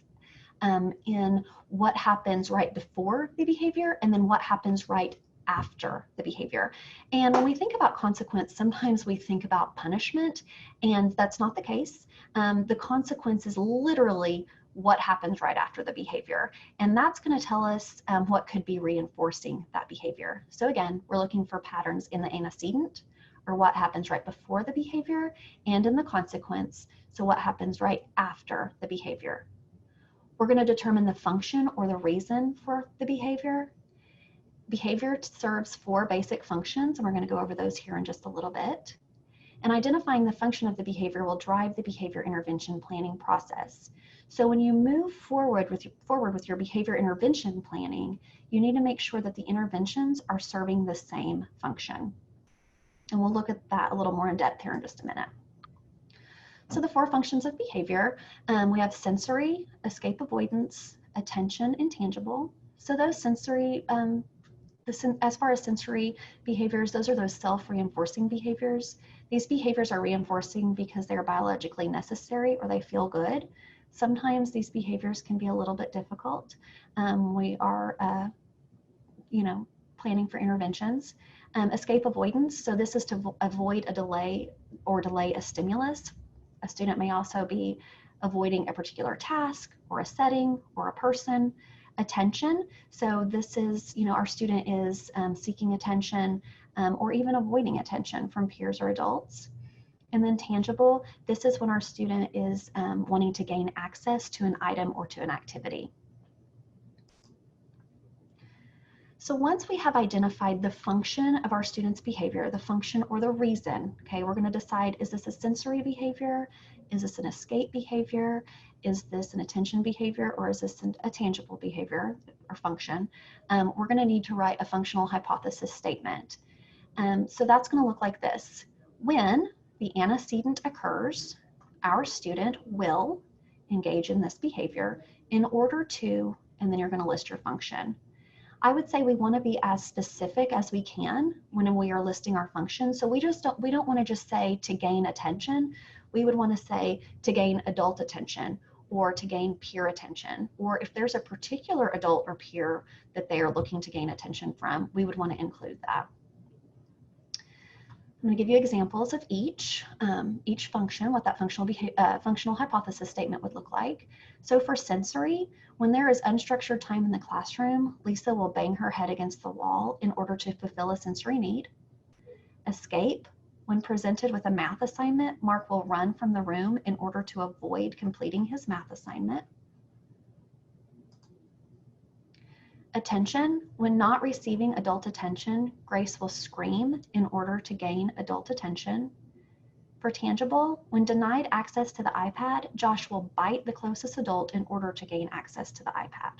in what happens right before the behavior and then what happens right after the behavior. And when we think about consequence, sometimes we think about punishment, and that's not the case. The consequence is literally what happens right after the behavior. And that's going to tell us what could be reinforcing that behavior. So again, we're looking for patterns in the antecedent, or what happens right before the behavior, and in the consequence, so what happens right after the behavior. We're going to determine the function or the reason for the behavior. Behavior serves 4 basic functions, and we're going to go over those here in just a little bit. And identifying the function of the behavior will drive the behavior intervention planning process. So when you move forward with your behavior intervention planning, you need to make sure that the interventions are serving the same function. And we'll look at that a little more in depth here in just a minute. So the 4 functions of behavior, we have sensory, escape avoidance, attention, and tangible. So those sensory, as far as sensory behaviors, those are those self-reinforcing behaviors. These behaviors are reinforcing because they're biologically necessary or they feel good. Sometimes these behaviors can be a little bit difficult. We are, planning for interventions. Escape avoidance, so this is to avoid a delay or delay a stimulus. A student may also be avoiding a particular task or a setting or a person. Attention, so this is, our student is seeking attention or even avoiding attention from peers or adults. And then tangible, this is when our student is wanting to gain access to an item or to an activity. So once we have identified the function of our student's behavior, the function or the reason, okay, we're going to decide, is this a sensory behavior? Is this an escape behavior? Is this an attention behavior? Or is this a tangible behavior or function? We're going to need to write a functional hypothesis statement. So that's going to look like this. When the antecedent occurs, our student will engage in this behavior in order to, and then you're going to list your function. I would say we want to be as specific as we can when we are listing our functions. So we don't want to just say to gain attention. We would want to say to gain adult attention or to gain peer attention. Or if there's a particular adult or peer that they are looking to gain attention from, we would want to include that. I'm going to give you examples of each function, what that functional hypothesis statement would look like. So for sensory, when there is unstructured time in the classroom, Lisa will bang her head against the wall in order to fulfill a sensory need. Escape, when presented with a math assignment, Mark will run from the room in order to avoid completing his math assignment. Attention, when not receiving adult attention, Grace will scream in order to gain adult attention. For tangible, when denied access to the iPad, Josh will bite the closest adult in order to gain access to the iPad.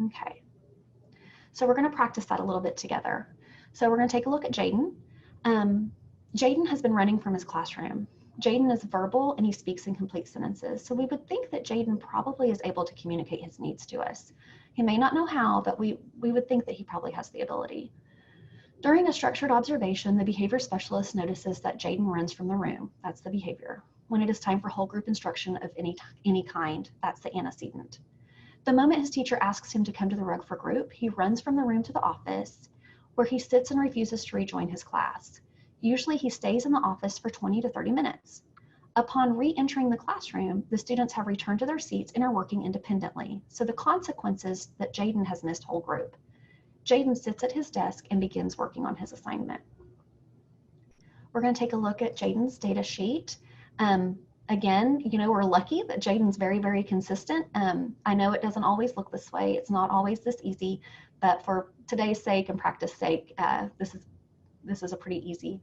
Okay, So we're going to practice that a little bit together. So we're going to take a look at Jaden. Jaden has been running from his classroom. Jaden is verbal and he speaks in complete sentences. So we would think that Jaden probably is able to communicate his needs to us. He may not know how, but we would think that he probably has the ability. During a structured observation, the behavior specialist notices that Jaden runs from the room. That's the behavior. When it is time for whole group instruction of any kind, that's the antecedent. The moment his teacher asks him to come to the rug for group, he runs from the room to the office, where he sits and refuses to rejoin his class. Usually he stays in the office for 20 to 30 minutes. Upon re-entering the classroom, the students have returned to their seats and are working independently. So the consequence is that Jaden has missed whole group. Jaden sits at his desk and begins working on his assignment. We're going to take a look at Jaden's data sheet. Again, you know, we're lucky that Jaden's very, very consistent. I know it doesn't always look this way. It's not always this easy, but for today's sake and practice sake, this is a pretty easy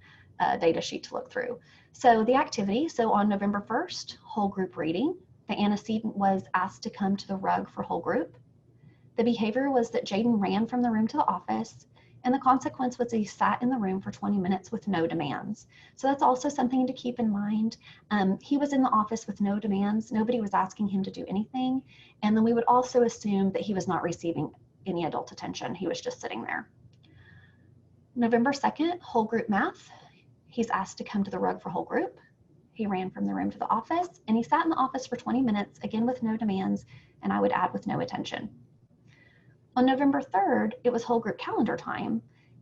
data sheet to look through. So the activity, so on November 1st, whole group reading. The antecedent was asked to come to the rug for whole group. The behavior was that Jaden ran from the room to the office, and the consequence was he sat in the room for 20 minutes with no demands. So that's also something to keep in mind. He was in the office with no demands. Nobody was asking him to do anything. And then we would also assume that he was not receiving any adult attention. He was just sitting there. November 2nd, whole group math. He's asked to come to the rug for whole group. He ran from the room to the office, and he sat in the office for 20 minutes, again with no demands, and I would add with no attention. On November 3rd, it was whole group calendar time,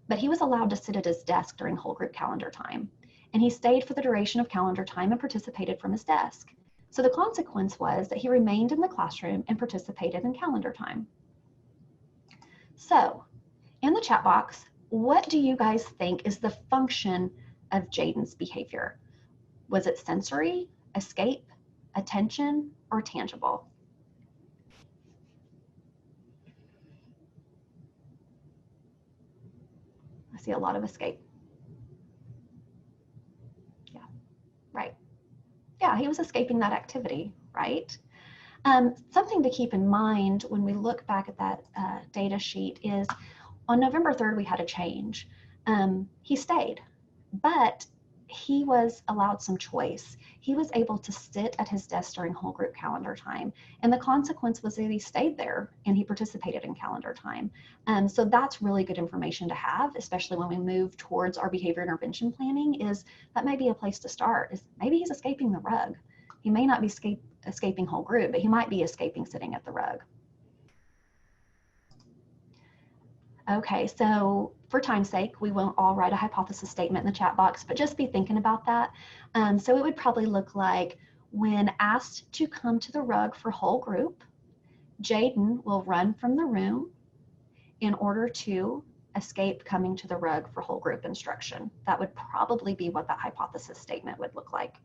but he was allowed to sit at his desk during whole group calendar time, and he stayed for the duration of calendar time and participated from his desk. So the consequence was that he remained in the classroom and participated in calendar time. So in the chat box, what do you guys think is the function of Jaden's behavior? Was it sensory, escape, attention, or tangible? I see a lot of escape. Yeah, right. Yeah, he was escaping that activity, right? Something to keep in mind when we look back at that data sheet is on November 3rd, we had a change. He stayed, but he was allowed some choice. He was able to sit at his desk during whole group calendar time. And the consequence was that he stayed there and he participated in calendar time. So that's really good information to have, especially when we move towards our behavior intervention planning, is that may be a place to start. Is maybe he's escaping the rug. He may not be escaping whole group, but he might be escaping sitting at the rug. Okay, so for time's sake, we won't all write a hypothesis statement in the chat box, but just be thinking about that. So it would probably look like, when asked to come to the rug for whole group, Jaden will run from the room in order to escape coming to the rug for whole group instruction. That would probably be what that hypothesis statement would look like.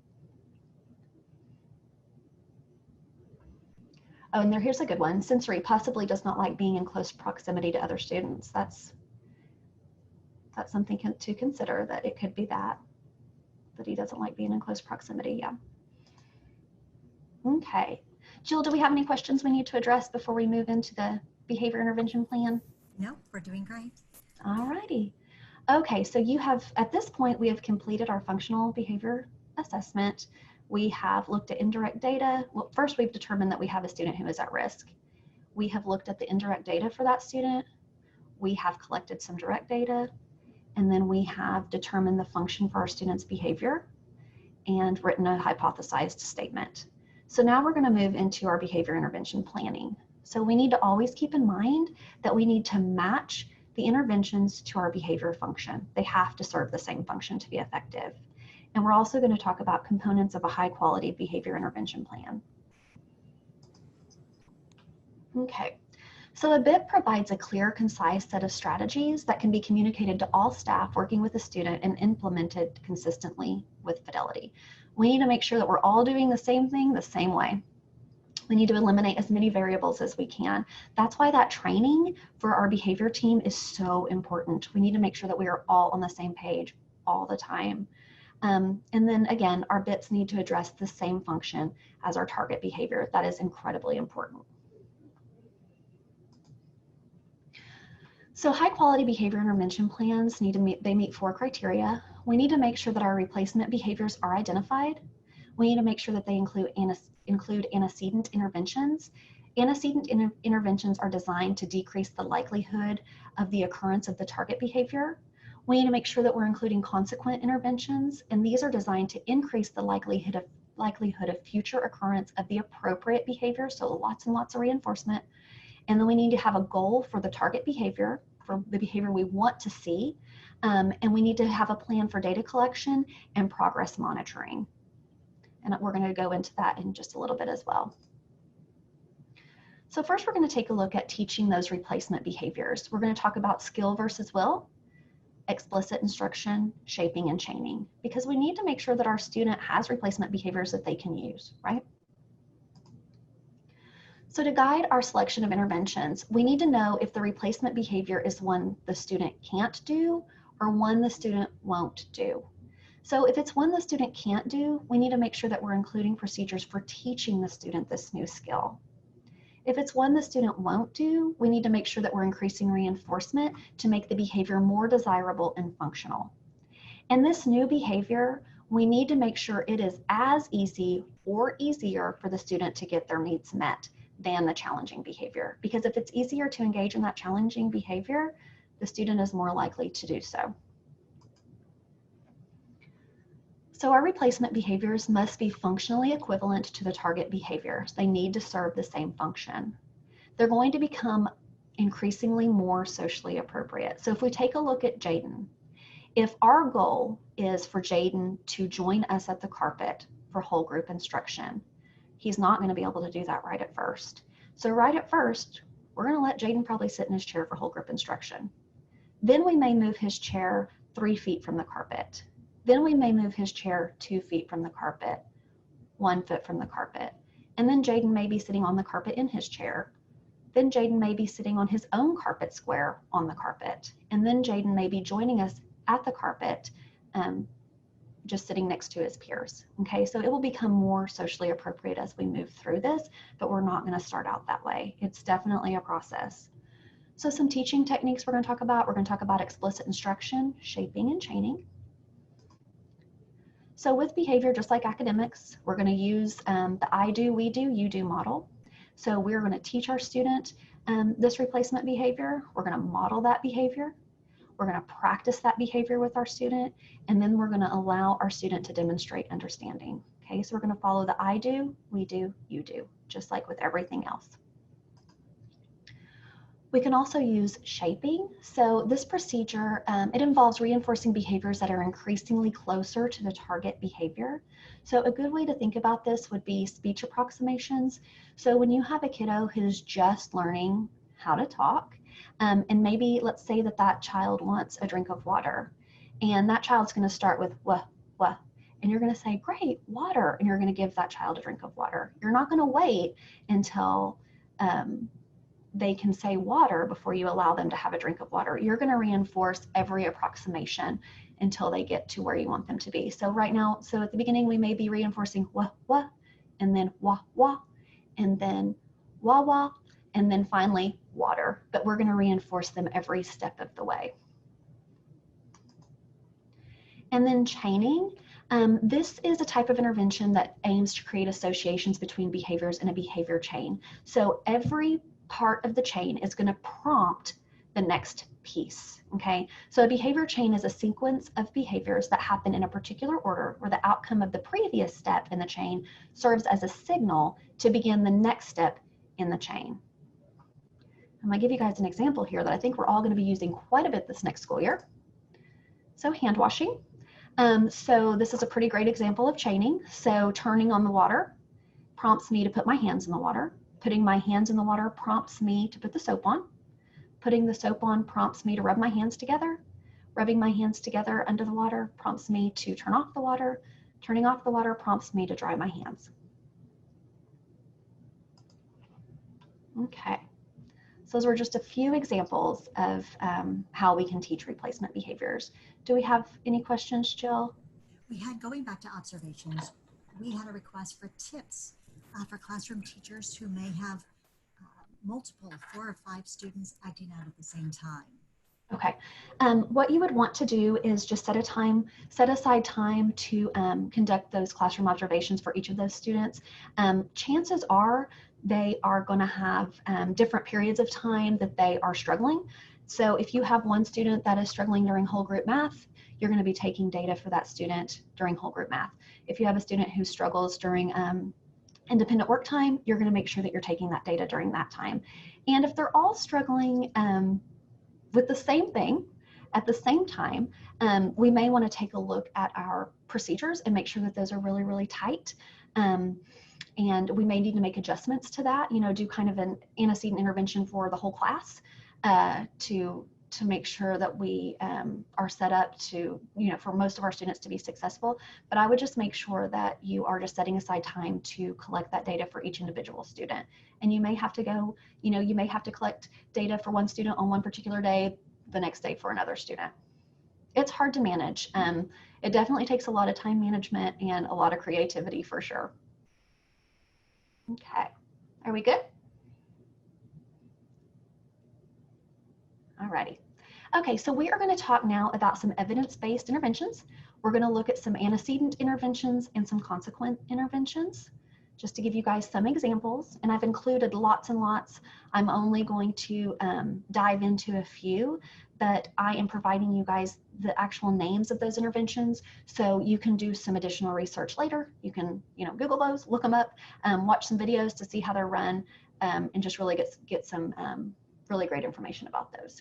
Oh, and here's a good one. Sensory possibly does not like being in close proximity to other students. That's something to consider, that it could be that he doesn't like being in close proximity. Yeah. Okay. Jill, do we have any questions we need to address before we move into the behavior intervention plan? No, we're doing great. All righty. Okay, so you have, at this point, we have completed our functional behavior assessment. We have looked at indirect data. Well, first, we've determined that we have a student who is at risk. We have looked at the indirect data for that student. We have collected some direct data, and then we have determined the function for our student's behavior and written a hypothesized statement. So now we're going to move into our behavior intervention planning. So we need to always keep in mind that we need to match the interventions to our behavior function. They have to serve the same function to be effective. And we're also going to talk about components of a high quality behavior intervention plan. Okay, so a BIP provides a clear, concise set of strategies that can be communicated to all staff working with a student and implemented consistently with fidelity. We need to make sure that we're all doing the same thing the same way. We need to eliminate as many variables as we can. That's why that training for our behavior team is so important. We need to make sure that we are all on the same page all the time. And then again, our BIPs need to address the same function as our target behavior. That is incredibly important. So high quality behavior intervention plans they meet 4 criteria. We need to make sure that our replacement behaviors are identified. We need to make sure that they include antecedent interventions. Antecedent interventions are designed to decrease the likelihood of the occurrence of the target behavior. We need to make sure that we're including consequent interventions, and these are designed to increase the likelihood of future occurrence of the appropriate behavior, so lots and lots of reinforcement. And then we need to have a goal for the target behavior, for the behavior we want to see, and we need to have a plan for data collection and progress monitoring. And we're going to go into that in just a little bit as well. So first, we're going to take a look at teaching those replacement behaviors. We're going to talk about skill versus will, explicit instruction, shaping, and chaining, because we need to make sure that our student has replacement behaviors that they can use, right? So to guide our selection of interventions, we need to know if the replacement behavior is one the student can't do or one the student won't do. So if it's one the student can't do, we need to make sure that we're including procedures for teaching the student this new skill. If it's one the student won't do, we need to make sure that we're increasing reinforcement to make the behavior more desirable and functional. And this new behavior, we need to make sure it is as easy or easier for the student to get their needs met than the challenging behavior. Because if it's easier to engage in that challenging behavior, the student is more likely to do so. So our replacement behaviors must be functionally equivalent to the target behaviors. They need to serve the same function. They're going to become increasingly more socially appropriate. So if we take a look at Jaden, if our goal is for Jaden to join us at the carpet for whole group instruction, he's not going to be able to do that right at first. So right at first, we're going to let Jaden probably sit in his chair for whole group instruction. Then we may move his chair 3 feet from the carpet. Then we may move his chair 2 feet from the carpet, 1 foot from the carpet. And then Jaden may be sitting on the carpet in his chair. Then Jaden may be sitting on his own carpet square on the carpet. And then Jaden may be joining us at the carpet, just sitting next to his peers. Okay, so it will become more socially appropriate as we move through this, but we're not going to start out that way. It's definitely a process. So some teaching techniques we're going to talk about explicit instruction, shaping, and chaining. So with behavior, just like academics, we're going to use the I do, we do, you do model. So we're going to teach our student this replacement behavior. We're going to model that behavior. We're going to practice that behavior with our student, and then we're going to allow our student to demonstrate understanding. Okay, so we're going to follow the I do, we do, you do, just like with everything else. We can also use shaping. So this procedure, it involves reinforcing behaviors that are increasingly closer to the target behavior. So a good way to think about this would be speech approximations. So when you have a kiddo who's just learning how to talk, and maybe let's say that child wants a drink of water, and that child's going to start with wah, wah, and you're going to say, great, water, and you're going to give that child a drink of water. You're not going to wait until they can say water before you allow them to have a drink of water. You're going to reinforce every approximation until they get to where you want them to be. So right now, so at the beginning, we may be reinforcing wah, wah, and then wah, wah, and then wah, wah, and then finally water, but we're going to reinforce them every step of the way. And then chaining. This is a type of intervention that aims to create associations between behaviors in a behavior chain. So every part of the chain is going to prompt the next piece. Okay, so a behavior chain is a sequence of behaviors that happen in a particular order where the outcome of the previous step in the chain serves as a signal to begin the next step in the chain. I'm going to give you guys an example here that I think we're all going to be using quite a bit this next school year. So hand washing. So this is a pretty great example of chaining. So turning on the water prompts me to put my hands in the water. Putting my hands in the water prompts me to put the soap on. Putting the soap on prompts me to rub my hands together. Rubbing my hands together under the water prompts me to turn off the water. Turning off the water prompts me to dry my hands. Okay. So those were just a few examples of how we can teach replacement behaviors. Do we have any questions, Jill? We had, going back to observations, we had a request for tips for classroom teachers who may have multiple 4 or 5 students acting out at the same time. Okay. What you would want to do is just set aside time to conduct those classroom observations for each of those students. Chances are they are going to have different periods of time that they are struggling. So if you have one student that is struggling during whole group math, you're going to be taking data for that student during whole group math. If you have a student who struggles during independent work time, you're going to make sure that you're taking that data during that time. And if they're all struggling with the same thing at the same time, we may want to take a look at our procedures and make sure that those are really, really tight. And we may need to make adjustments to that, do kind of an antecedent intervention for the whole class to make sure that we are set up to, for most of our students to be successful. But I would just make sure that you are just setting aside time to collect that data for each individual student. And you may have to go, you may have to collect data for one student on one particular day, the next day for another student. It's hard to manage. It definitely takes a lot of time management and a lot of creativity for sure. Okay, are we good? Alrighty. Okay, so we are going to talk now about some evidence-based interventions. We're going to look at some antecedent interventions and some consequent interventions, just to give you guys some examples. And I've included lots and lots. I'm only going to dive into a few, but I am providing you guys the actual names of those interventions, so you can do some additional research later. You can, Google those, look them up, watch some videos to see how they're run, and just really get some really great information about those.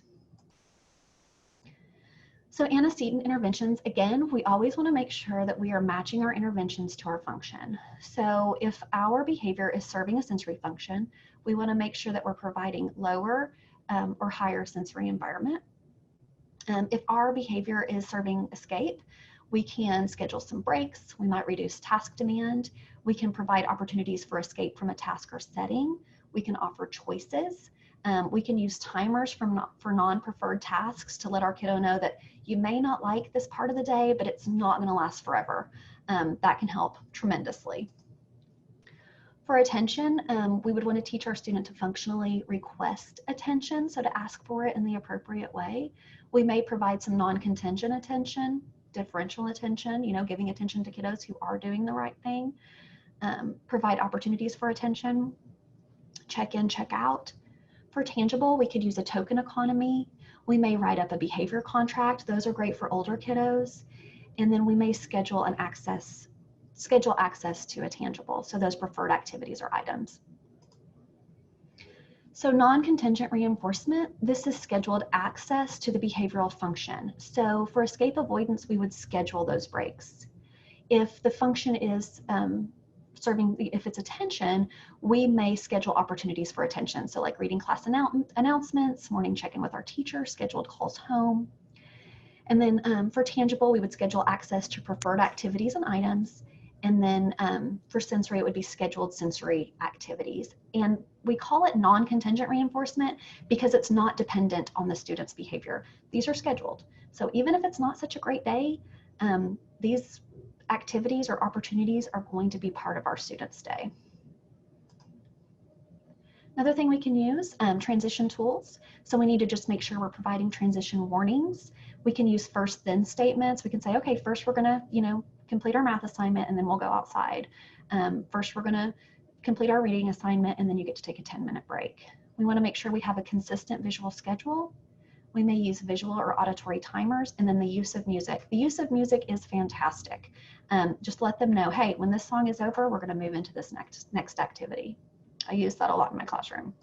So antecedent interventions, again, we always want to make sure that we are matching our interventions to our function. So if our behavior is serving a sensory function, we want to make sure that we're providing lower or higher sensory environment. If our behavior is serving escape, we can schedule some breaks. We might reduce task demand. We can provide opportunities for escape from a task or setting. We can offer choices. We can use timers for non-preferred tasks to let our kiddo know that you may not like this part of the day, but it's not going to last forever. That can help tremendously. For attention, we would want to teach our student to functionally request attention, so to ask for it in the appropriate way. We may provide some non-contingent attention, differential attention, giving attention to kiddos who are doing the right thing. Provide opportunities for attention, check in, check out. For tangible, we could use a token economy. We may write up a behavior contract. Those are great for older kiddos. And then we may schedule access to a tangible, so those preferred activities or items. So non-contingent reinforcement, this is scheduled access to the behavioral function. So for escape avoidance, we would schedule those breaks. If the function is if it's attention, we may schedule opportunities for attention. So like reading class announcements, morning check-in with our teacher, scheduled calls home. And then for tangible, we would schedule access to preferred activities and items. And then for sensory, it would be scheduled sensory activities. And we call it non-contingent reinforcement because it's not dependent on the student's behavior. These are scheduled. So even if it's not such a great day, these activities or opportunities are going to be part of our student's day. Another thing we can use, transition tools. So we need to just make sure we're providing transition warnings. We can use first then statements. We can say, okay, first we're gonna, complete our math assignment and then we'll go outside. First we're gonna complete our reading assignment and then you get to take a 10-minute break. We wanna make sure we have a consistent visual schedule. We may use visual or auditory timers, and then the use of music. The use of music is fantastic. Just let them know, hey, when this song is over, we're gonna move into this next activity. I use that a lot in my classroom.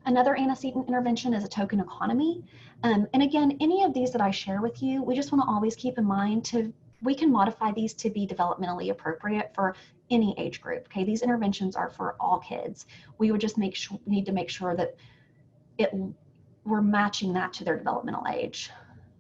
Another antecedent intervention is a token economy. And again, any of these that I share with you, we just wanna always keep in mind we can modify these to be developmentally appropriate for any age group, okay? These interventions are for all kids. We would just need to make sure that we're matching that to their developmental age.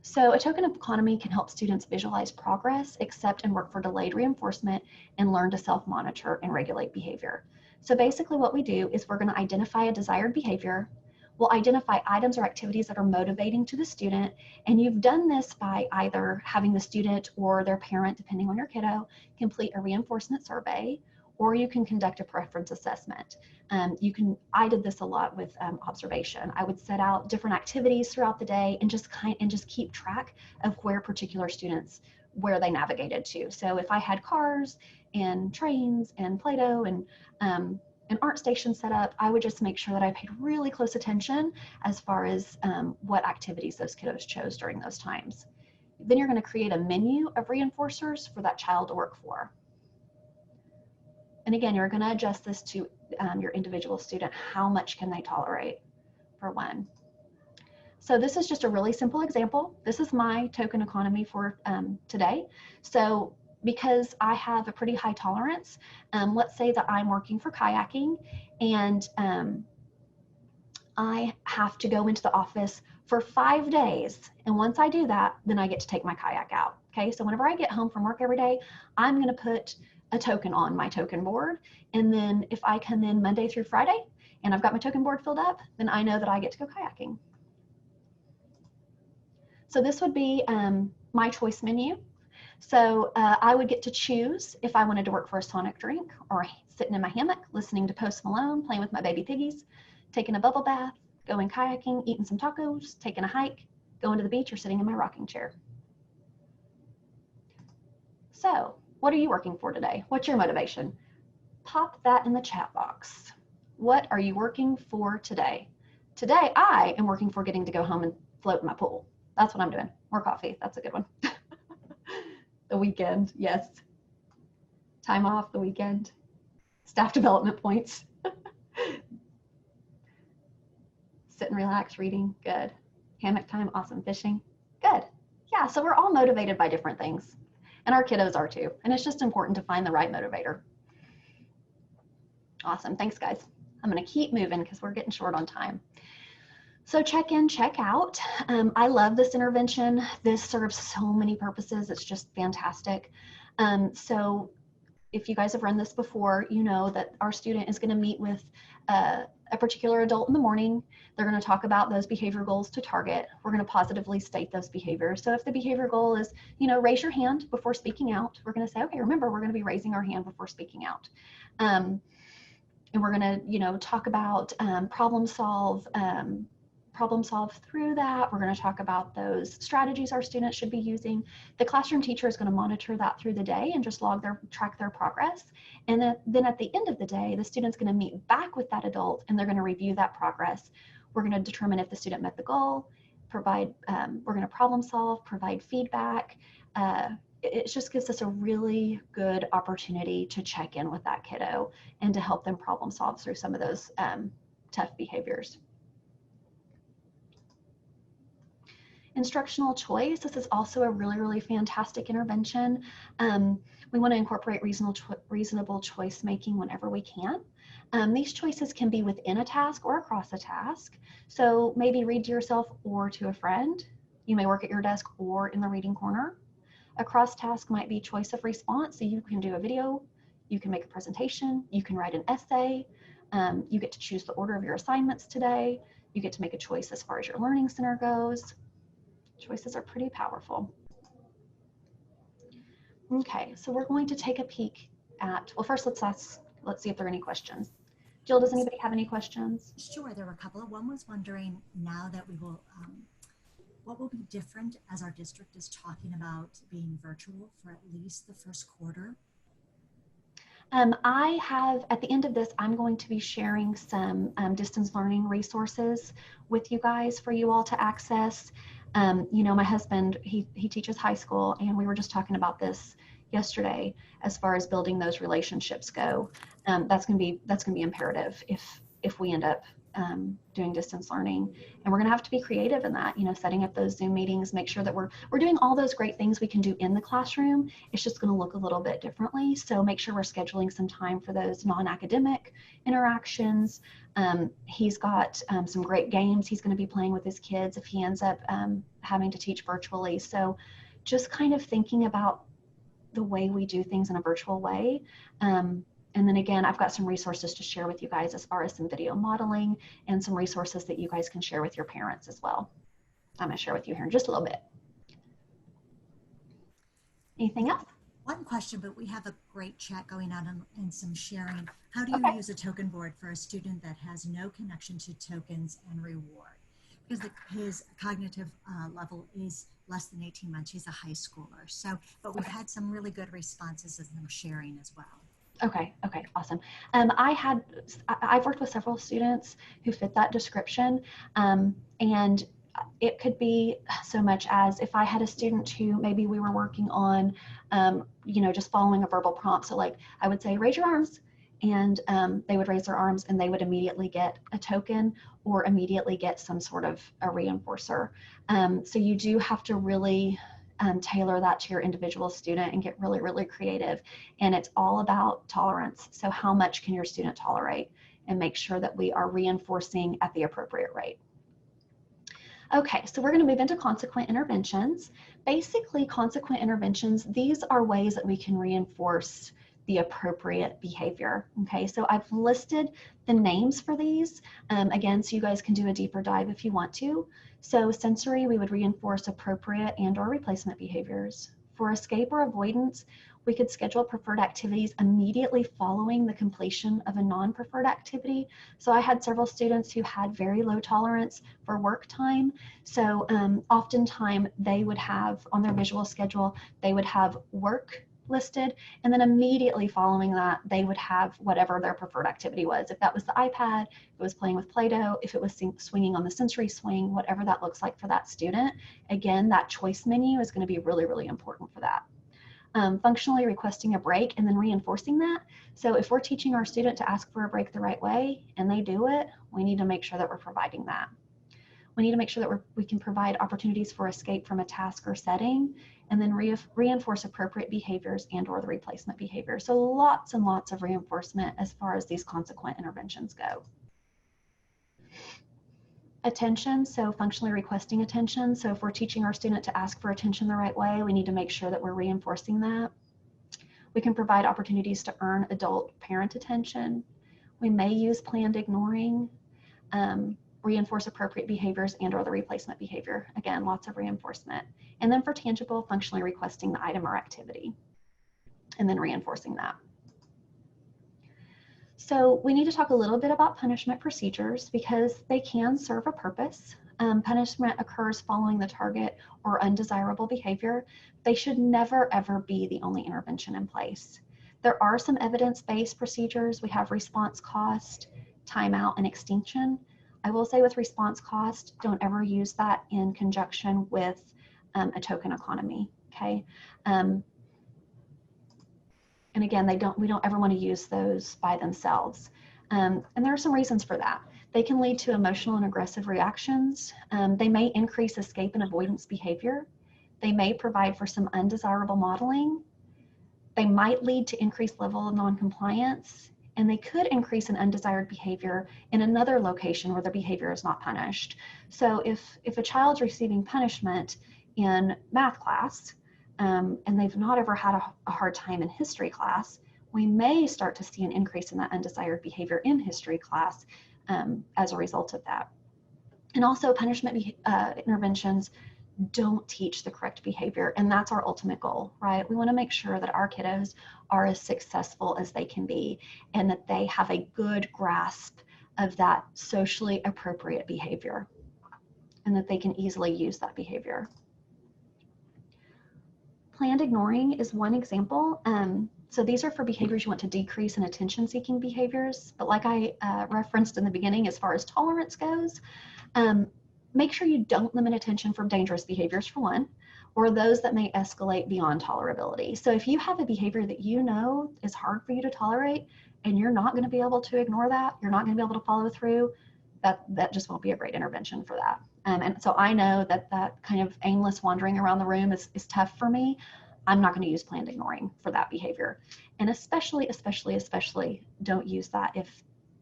So a token of economy can help students visualize progress, accept and work for delayed reinforcement, and learn to self-monitor and regulate behavior. So basically what we do is we're going to identify a desired behavior. We'll identify items or activities that are motivating to the student, and you've done this by either having the student or their parent, depending on your kiddo, complete a reinforcement survey, or you can conduct a preference assessment. I did this a lot with observation. I would set out different activities throughout the day and just keep track of where particular students, where they navigated to. So if I had cars and trains and Play-Doh and an art station set up, I would just make sure that I paid really close attention as far as what activities those kiddos chose during those times. Then you're going to create a menu of reinforcers for that child to work for. And again, you're going to adjust this to your individual student. How much can they tolerate for when? So this is just a really simple example. This is my token economy for today. So because I have a pretty high tolerance, let's say that I'm working for kayaking and I have to go into the office for 5 days. And once I do that, then I get to take my kayak out. Okay, so whenever I get home from work every day, I'm going to put a token on my token board. And then if I come in Monday through Friday and I've got my token board filled up, then I know that I get to go kayaking. So this would be my choice menu. So I would get to choose if I wanted to work for a Sonic drink or sitting in my hammock, listening to Post Malone, playing with my baby piggies, taking a bubble bath, going kayaking, eating some tacos, taking a hike, going to the beach, or sitting in my rocking chair. So what are you working for today? What's your motivation? Pop that in the chat box. What are you working for today? Today, I am working for getting to go home and float in my pool. That's what I'm doing. More coffee. That's a good one. The weekend, yes. Time off, the weekend. Staff development points. Sit and relax, reading, good. Hammock time, awesome. Fishing, good. Yeah, so we're all motivated by different things. And our kiddos are too. And it's just important to find the right motivator. Awesome, thanks guys. I'm gonna keep moving because we're getting short on time. So check in, check out. I love this intervention. This serves so many purposes. It's just fantastic. So if you guys have run this before, you know that our student is going to meet with a particular adult in the morning. They're going to talk about those behavior goals to target. We're going to positively state those behaviors. So if the behavior goal is, you know, raise your hand before speaking out, we're going to say, okay, remember, we're going to be raising our hand before speaking out. And we're going to, you know, talk about problem solve through that. We're going to talk about those strategies our students should be using. The classroom teacher is going to monitor that through the day and just track their progress. And then at the end of the day, the student's going to meet back with that adult and they're going to review that progress. We're going to determine if the student met the goal, we're going to problem solve, provide feedback. It just gives us a really good opportunity to check in with that kiddo and to help them problem solve through some of those tough behaviors. Instructional choice, this is also a really, really fantastic intervention. We want to incorporate reasonable choice making whenever we can. These choices can be within a task or across a task. So maybe read to yourself or to a friend. You may work at your desk or in the reading corner. Across task might be choice of response. So you can do a video, you can make a presentation, you can write an essay. You get to choose the order of your assignments today. You get to make a choice as far as your learning center goes. Choices are pretty powerful. Okay, so we're going to take a peek at, well, first let's see if there are any questions. Jill, does anybody have any questions? Sure, there were a couple. One was wondering now that we will, what will be different as our district is talking about being virtual for at least the first quarter? I have, at the end of this, I'm going to be sharing some distance learning resources with you guys for you all to access. You know, my husband, he teaches high school, and we were just talking about this yesterday as far as building those relationships go. That's gonna be imperative if we end up doing distance learning, and we're gonna have to be creative in that, you know, setting up those Zoom meetings, make sure that we're doing all those great things we can do in the classroom. It's just gonna look a little bit differently. So make sure we're scheduling some time for those non-academic interactions. He's got some great games he's gonna be playing with his kids if he ends up having to teach virtually. So just kind of thinking about the way we do things in a virtual way. And then again, I've got some resources to share with you guys as far as some video modeling and some resources that you guys can share with your parents as well. I'm gonna share with you here in just a little bit. Anything else? one question, but we have a great chat going on and some sharing. How do you use a token board for a student that has no connection to tokens and reward? Because his cognitive level is less than 18 months. He's a high schooler. So, but we've had some really good responses and some sharing as well. Okay, awesome. I've worked with several students who fit that description, and it could be so much as if I had a student who maybe we were working on, just following a verbal prompt. So like I would say, raise your arms, and they would raise their arms and they would immediately get a token or immediately get some sort of a reinforcer. So you do have to really tailor that to your individual student and get really, really creative. And it's all about tolerance. So how much can your student tolerate, and make sure that we are reinforcing at the appropriate rate. Okay, so we're going to move into consequent interventions. Basically, consequent interventions, these are ways that we can reinforce the appropriate behavior. Okay, so I've listed the names for these, again, so you guys can do a deeper dive if you want to. So sensory, we would reinforce appropriate and or replacement behaviors. For escape or avoidance, we could schedule preferred activities immediately following the completion of a non-preferred activity. So I had several students who had very low tolerance for work time. So oftentimes they would have on their visual schedule, they would have work listed, and then immediately following that, they would have whatever their preferred activity was. If that was the iPad, if it was playing with Play-Doh, if it was swinging on the sensory swing, whatever that looks like for that student. Again, that choice menu is going to be really, really important for that. Functionally requesting a break and then reinforcing that. So if we're teaching our student to ask for a break the right way and they do it, we need to make sure that we're providing that. We need to make sure that we can provide opportunities for escape from a task or setting, and then reinforce appropriate behaviors and or the replacement behavior. So lots and lots of reinforcement as far as these consequent interventions go. Attention, so functionally requesting attention. So if we're teaching our student to ask for attention the right way, we need to make sure that we're reinforcing that. We can provide opportunities to earn adult parent attention. We may use planned ignoring, reinforce appropriate behaviors and or the replacement behavior. Again, lots of reinforcement. And then for tangible, functionally requesting the item or activity and then reinforcing that. So we need to talk a little bit about punishment procedures because they can serve a purpose. Punishment occurs following the target or undesirable behavior. They should never, ever be the only intervention in place. There are some evidence-based procedures. We have response cost, timeout, and extinction. I will say with response cost, don't ever use that in conjunction with a token economy, okay? And again, we don't ever want to use those by themselves. And there are some reasons for that. They can lead to emotional and aggressive reactions. They may increase escape and avoidance behavior. They may provide for some undesirable modeling. They might lead to increased level of noncompliance, and they could increase an undesired behavior in another location where the behavior is not punished. So if a child's receiving punishment in math class, and they've not ever had a hard time in history class, we may start to see an increase in that undesired behavior in history class as a result of that. And also punishment interventions don't teach the correct behavior, and that's our ultimate goal, right? We want to make sure that our kiddos are as successful as they can be and that they have a good grasp of that socially appropriate behavior and that they can easily use that behavior. Planned ignoring is one example. So these are for behaviors you want to decrease in attention-seeking behaviors. But like I referenced in the beginning, as far as tolerance goes, make sure you don't limit attention from dangerous behaviors, for one, or those that may escalate beyond tolerability. So if you have a behavior that you know is hard for you to tolerate and you're not going to be able to ignore that, you're not going to be able to follow through, that just won't be a great intervention for that. And so I know that that kind of aimless wandering around the room is tough for me. I'm not going to use planned ignoring for that behavior. And especially don't use that if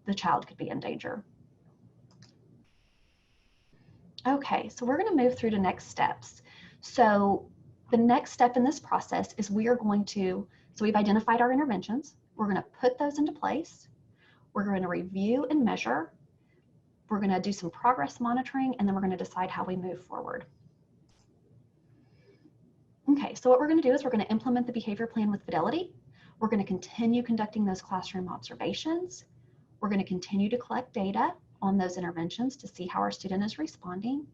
the child could be in danger. Okay, so we're going to move through to next steps. So the next step in this process is we are going to, so we've identified our interventions. We're going to put those into place. We're going to review and measure. We're going to do some progress monitoring, and then we're going to decide how we move forward. Okay. Okay, so what we're going to do is we're going to implement the behavior plan with Fidelity. We're going to continue conducting those classroom observations. We're going to continue to collect data on those interventions to see how our student is responding.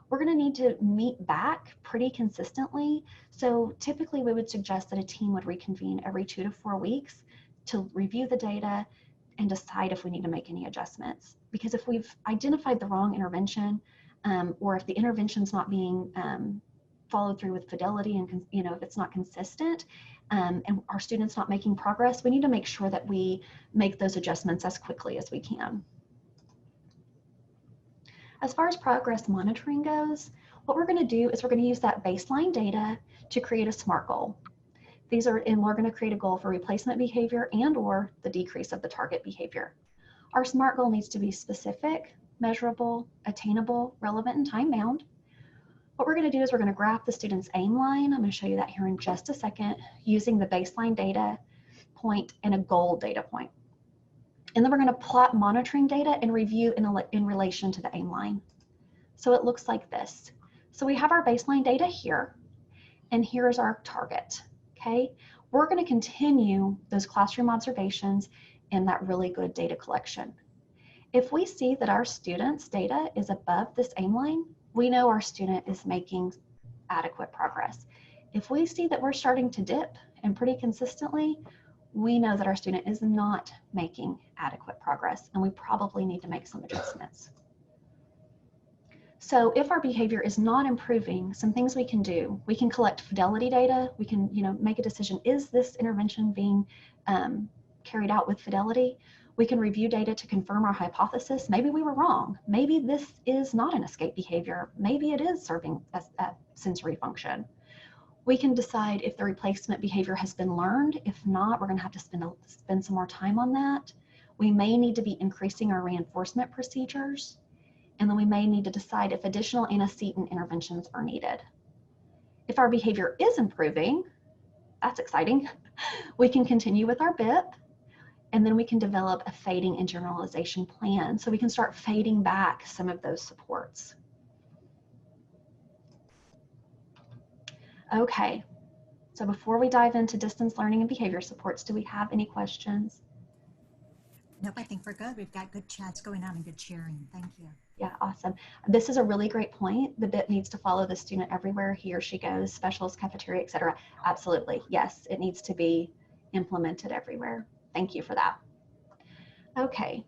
We're going to need to meet back pretty consistently. So typically we would suggest that a team would reconvene every 2 to 4 weeks to review the data and decide if we need to make any adjustments. Because if we've identified the wrong intervention, or if the intervention's not being followed through with fidelity, and if it's not consistent, and our students not making progress, we need to make sure that we make those adjustments as quickly as we can. As far as progress monitoring goes, what we're going to do is we're going to use that baseline data to create a SMART goal. And we're going to create a goal for replacement behavior and or the decrease of the target behavior. Our SMART goal needs to be specific, measurable, attainable, relevant, and time-bound. What we're going to do is we're going to graph the student's aim line. I'm going to show you that here in just a second, using the baseline data point and a goal data point. And then we're going to plot monitoring data and review in relation to the aim line. So it looks like this. So we have our baseline data here, and here's our target, okay? We're going to continue those classroom observations and that really good data collection. If we see that our student's data is above this aim line, we know our student is making adequate progress. If we see that we're starting to dip and pretty consistently, we know that our student is not making adequate progress, and we probably need to make some adjustments. So if our behavior is not improving, some things we can do: we can collect fidelity data. We can, make a decision: is this intervention being carried out with fidelity? We can review data to confirm our hypothesis. Maybe we were wrong. Maybe this is not an escape behavior. Maybe it is serving as a sensory function. We can decide if the replacement behavior has been learned. If not, we're going to have to spend some more time on that. We may need to be increasing our reinforcement procedures. And then we may need to decide if additional antecedent interventions are needed. If our behavior is improving, that's exciting. We can continue with our BIP, and then we can develop a fading and generalization plan so we can start fading back some of those supports. Okay, so before we dive into distance learning and behavior supports, do we have any questions? Nope, I think we're good. We've got good chats going on and good sharing. Thank you. Yeah, awesome. This is a really great point. The BIP needs to follow the student everywhere he or she goes, specials, cafeteria, etc. Absolutely, yes, it needs to be implemented everywhere. Thank you for that. Okay,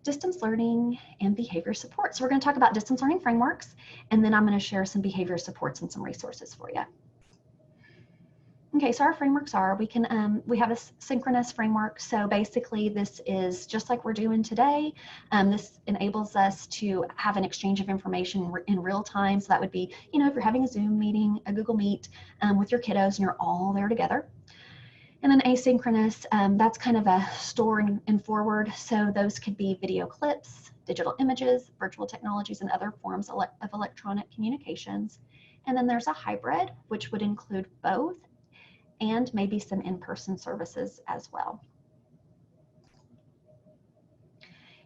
distance learning and behavior support. So we're going to talk about distance learning frameworks, and then I'm going to share some behavior supports and some resources for you. Okay, so our frameworks are, we have a synchronous framework. So basically this is just like we're doing today. This enables us to have an exchange of information in real time. So that would be, if you're having a Zoom meeting, a Google Meet with your kiddos and you're all there together. And then asynchronous, that's kind of a store and forward. So those could be video clips, digital images, virtual technologies, and other forms of electronic communications. And then there's a hybrid, which would include both, and maybe some in-person services as well.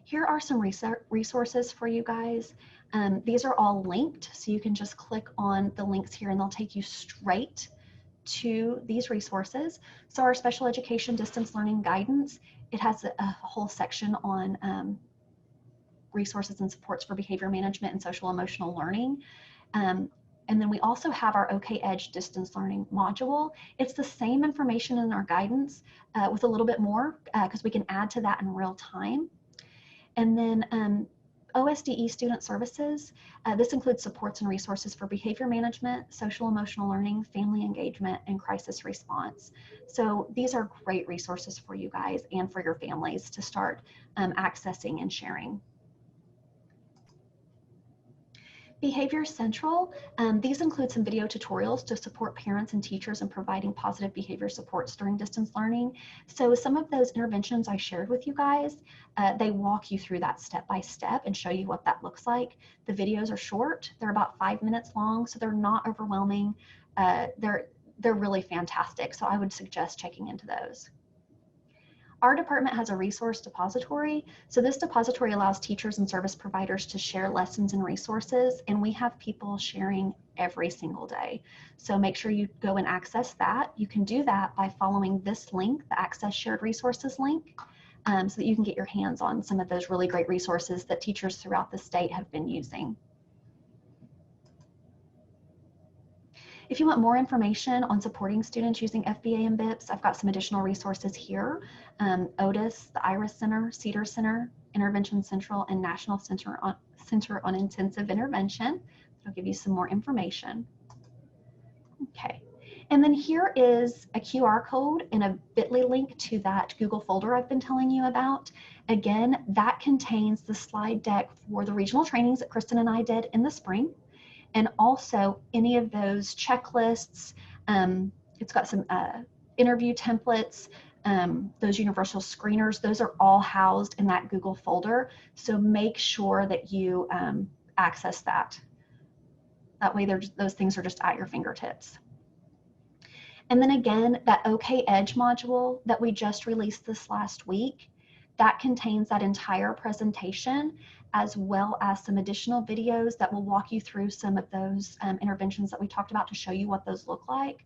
Here are some resources for you guys. These are all linked, so you can just click on the links here and they'll take you straight to these resources. So our special education distance learning guidance, it has a whole section on resources and supports for behavior management and social emotional learning. And then we also have our OKEdge distance learning module. It's the same information in our guidance with a little bit more because we can add to that in real time. And then OSDE student services, this includes supports and resources for behavior management, social emotional learning, family engagement, and crisis response. So these are great resources for you guys and for your families to start accessing and sharing. Behavior Central, these include some video tutorials to support parents and teachers in providing positive behavior supports during distance learning. So some of those interventions I shared with you guys, they walk you through that step by step and show you what that looks like. The videos are short, they're about 5 minutes long, so they're not overwhelming. They're really fantastic, so I would suggest checking into those. Our department has a resource depository. So this depository allows teachers and service providers to share lessons and resources, and we have people sharing every single day. So make sure you go and access that. You can do that by following this link, the Access Shared Resources link, so that you can get your hands on some of those really great resources that teachers throughout the state have been using. If you want more information on supporting students using FBA and BIPS, I've got some additional resources here. Otis, the IRIS Center, Cedar Center, Intervention Central, and National Center on Intensive Intervention. I'll give you some more information. Okay, and then here is a QR code and a bit.ly link to that Google folder I've been telling you about. Again, that contains the slide deck for the regional trainings that Kristen and I did in the spring, and also any of those checklists. It's got some interview templates, those universal screeners, those are all housed in that Google folder. So make sure that you access that. That way those things are just at your fingertips. And then again, that OKEdge module that we just released this last week, that contains that entire presentation, as well as some additional videos that will walk you through some of those interventions that we talked about to show you what those look like.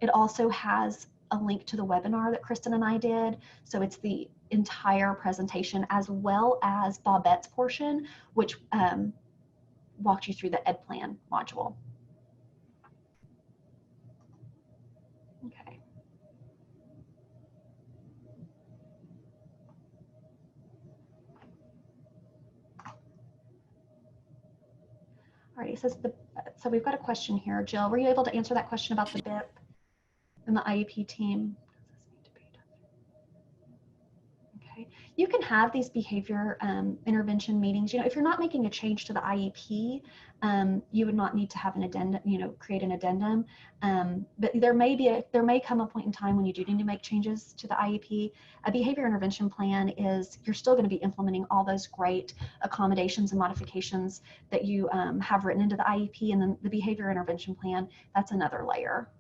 It also has a link to the webinar that Kristen and I did. So it's the entire presentation, as well as Bobette's portion, which walked you through the Ed Plan module. Okay. All right, it says so we've got a question here. Jill, were you able to answer that question about the BIP and the IEP team? Okay, you can have these behavior intervention meetings. You know, if you're not making a change to the IEP, you would not need to have an addendum, you know, create an addendum. But there may come a point in time when you do need to make changes to the IEP. A behavior intervention plan is, you're still going to be implementing all those great accommodations and modifications that you have written into the IEP, and then the behavior intervention plan, that's another layer.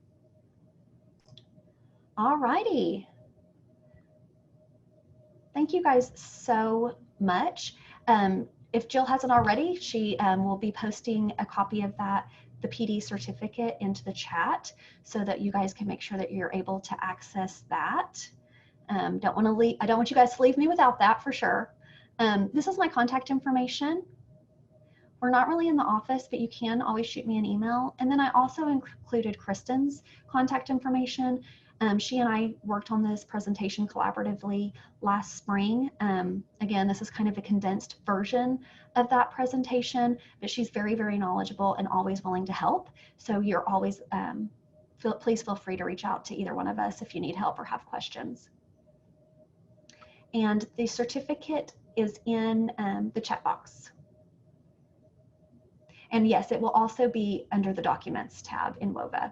All righty. Thank you guys so much. If Jill hasn't already, she will be posting a copy of the PD certificate into the chat so that you guys can make sure that you're able to access that. I don't want you guys to leave me without that for sure. This is my contact information. We're not really in the office, but you can always shoot me an email. And then I also included Kristen's contact information. She and I worked on this presentation collaboratively last spring. Again, this is kind of a condensed version of that presentation, but she's very, very knowledgeable and always willing to help. So you're always, please feel free to reach out to either one of us if you need help or have questions. And the certificate is in the chat box. And yes, it will also be under the Documents tab in WOVA.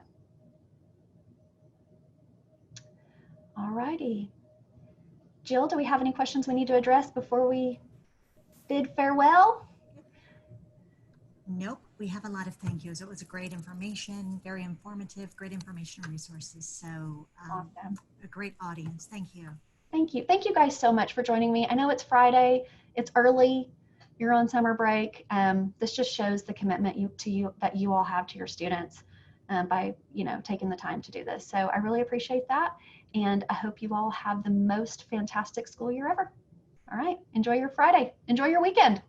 All righty. Jill, do we have any questions we need to address before we bid farewell? Nope, we have a lot of thank yous. It was great information, very informative, great information and resources. So Awesome. A great audience. Thank you. Thank you. Thank you guys so much for joining me. I know it's Friday, it's early, you're on summer break. This just shows the commitment that you all have to your students by taking the time to do this. So I really appreciate that. And I hope you all have the most fantastic school year ever. All right, enjoy your Friday. Enjoy your weekend.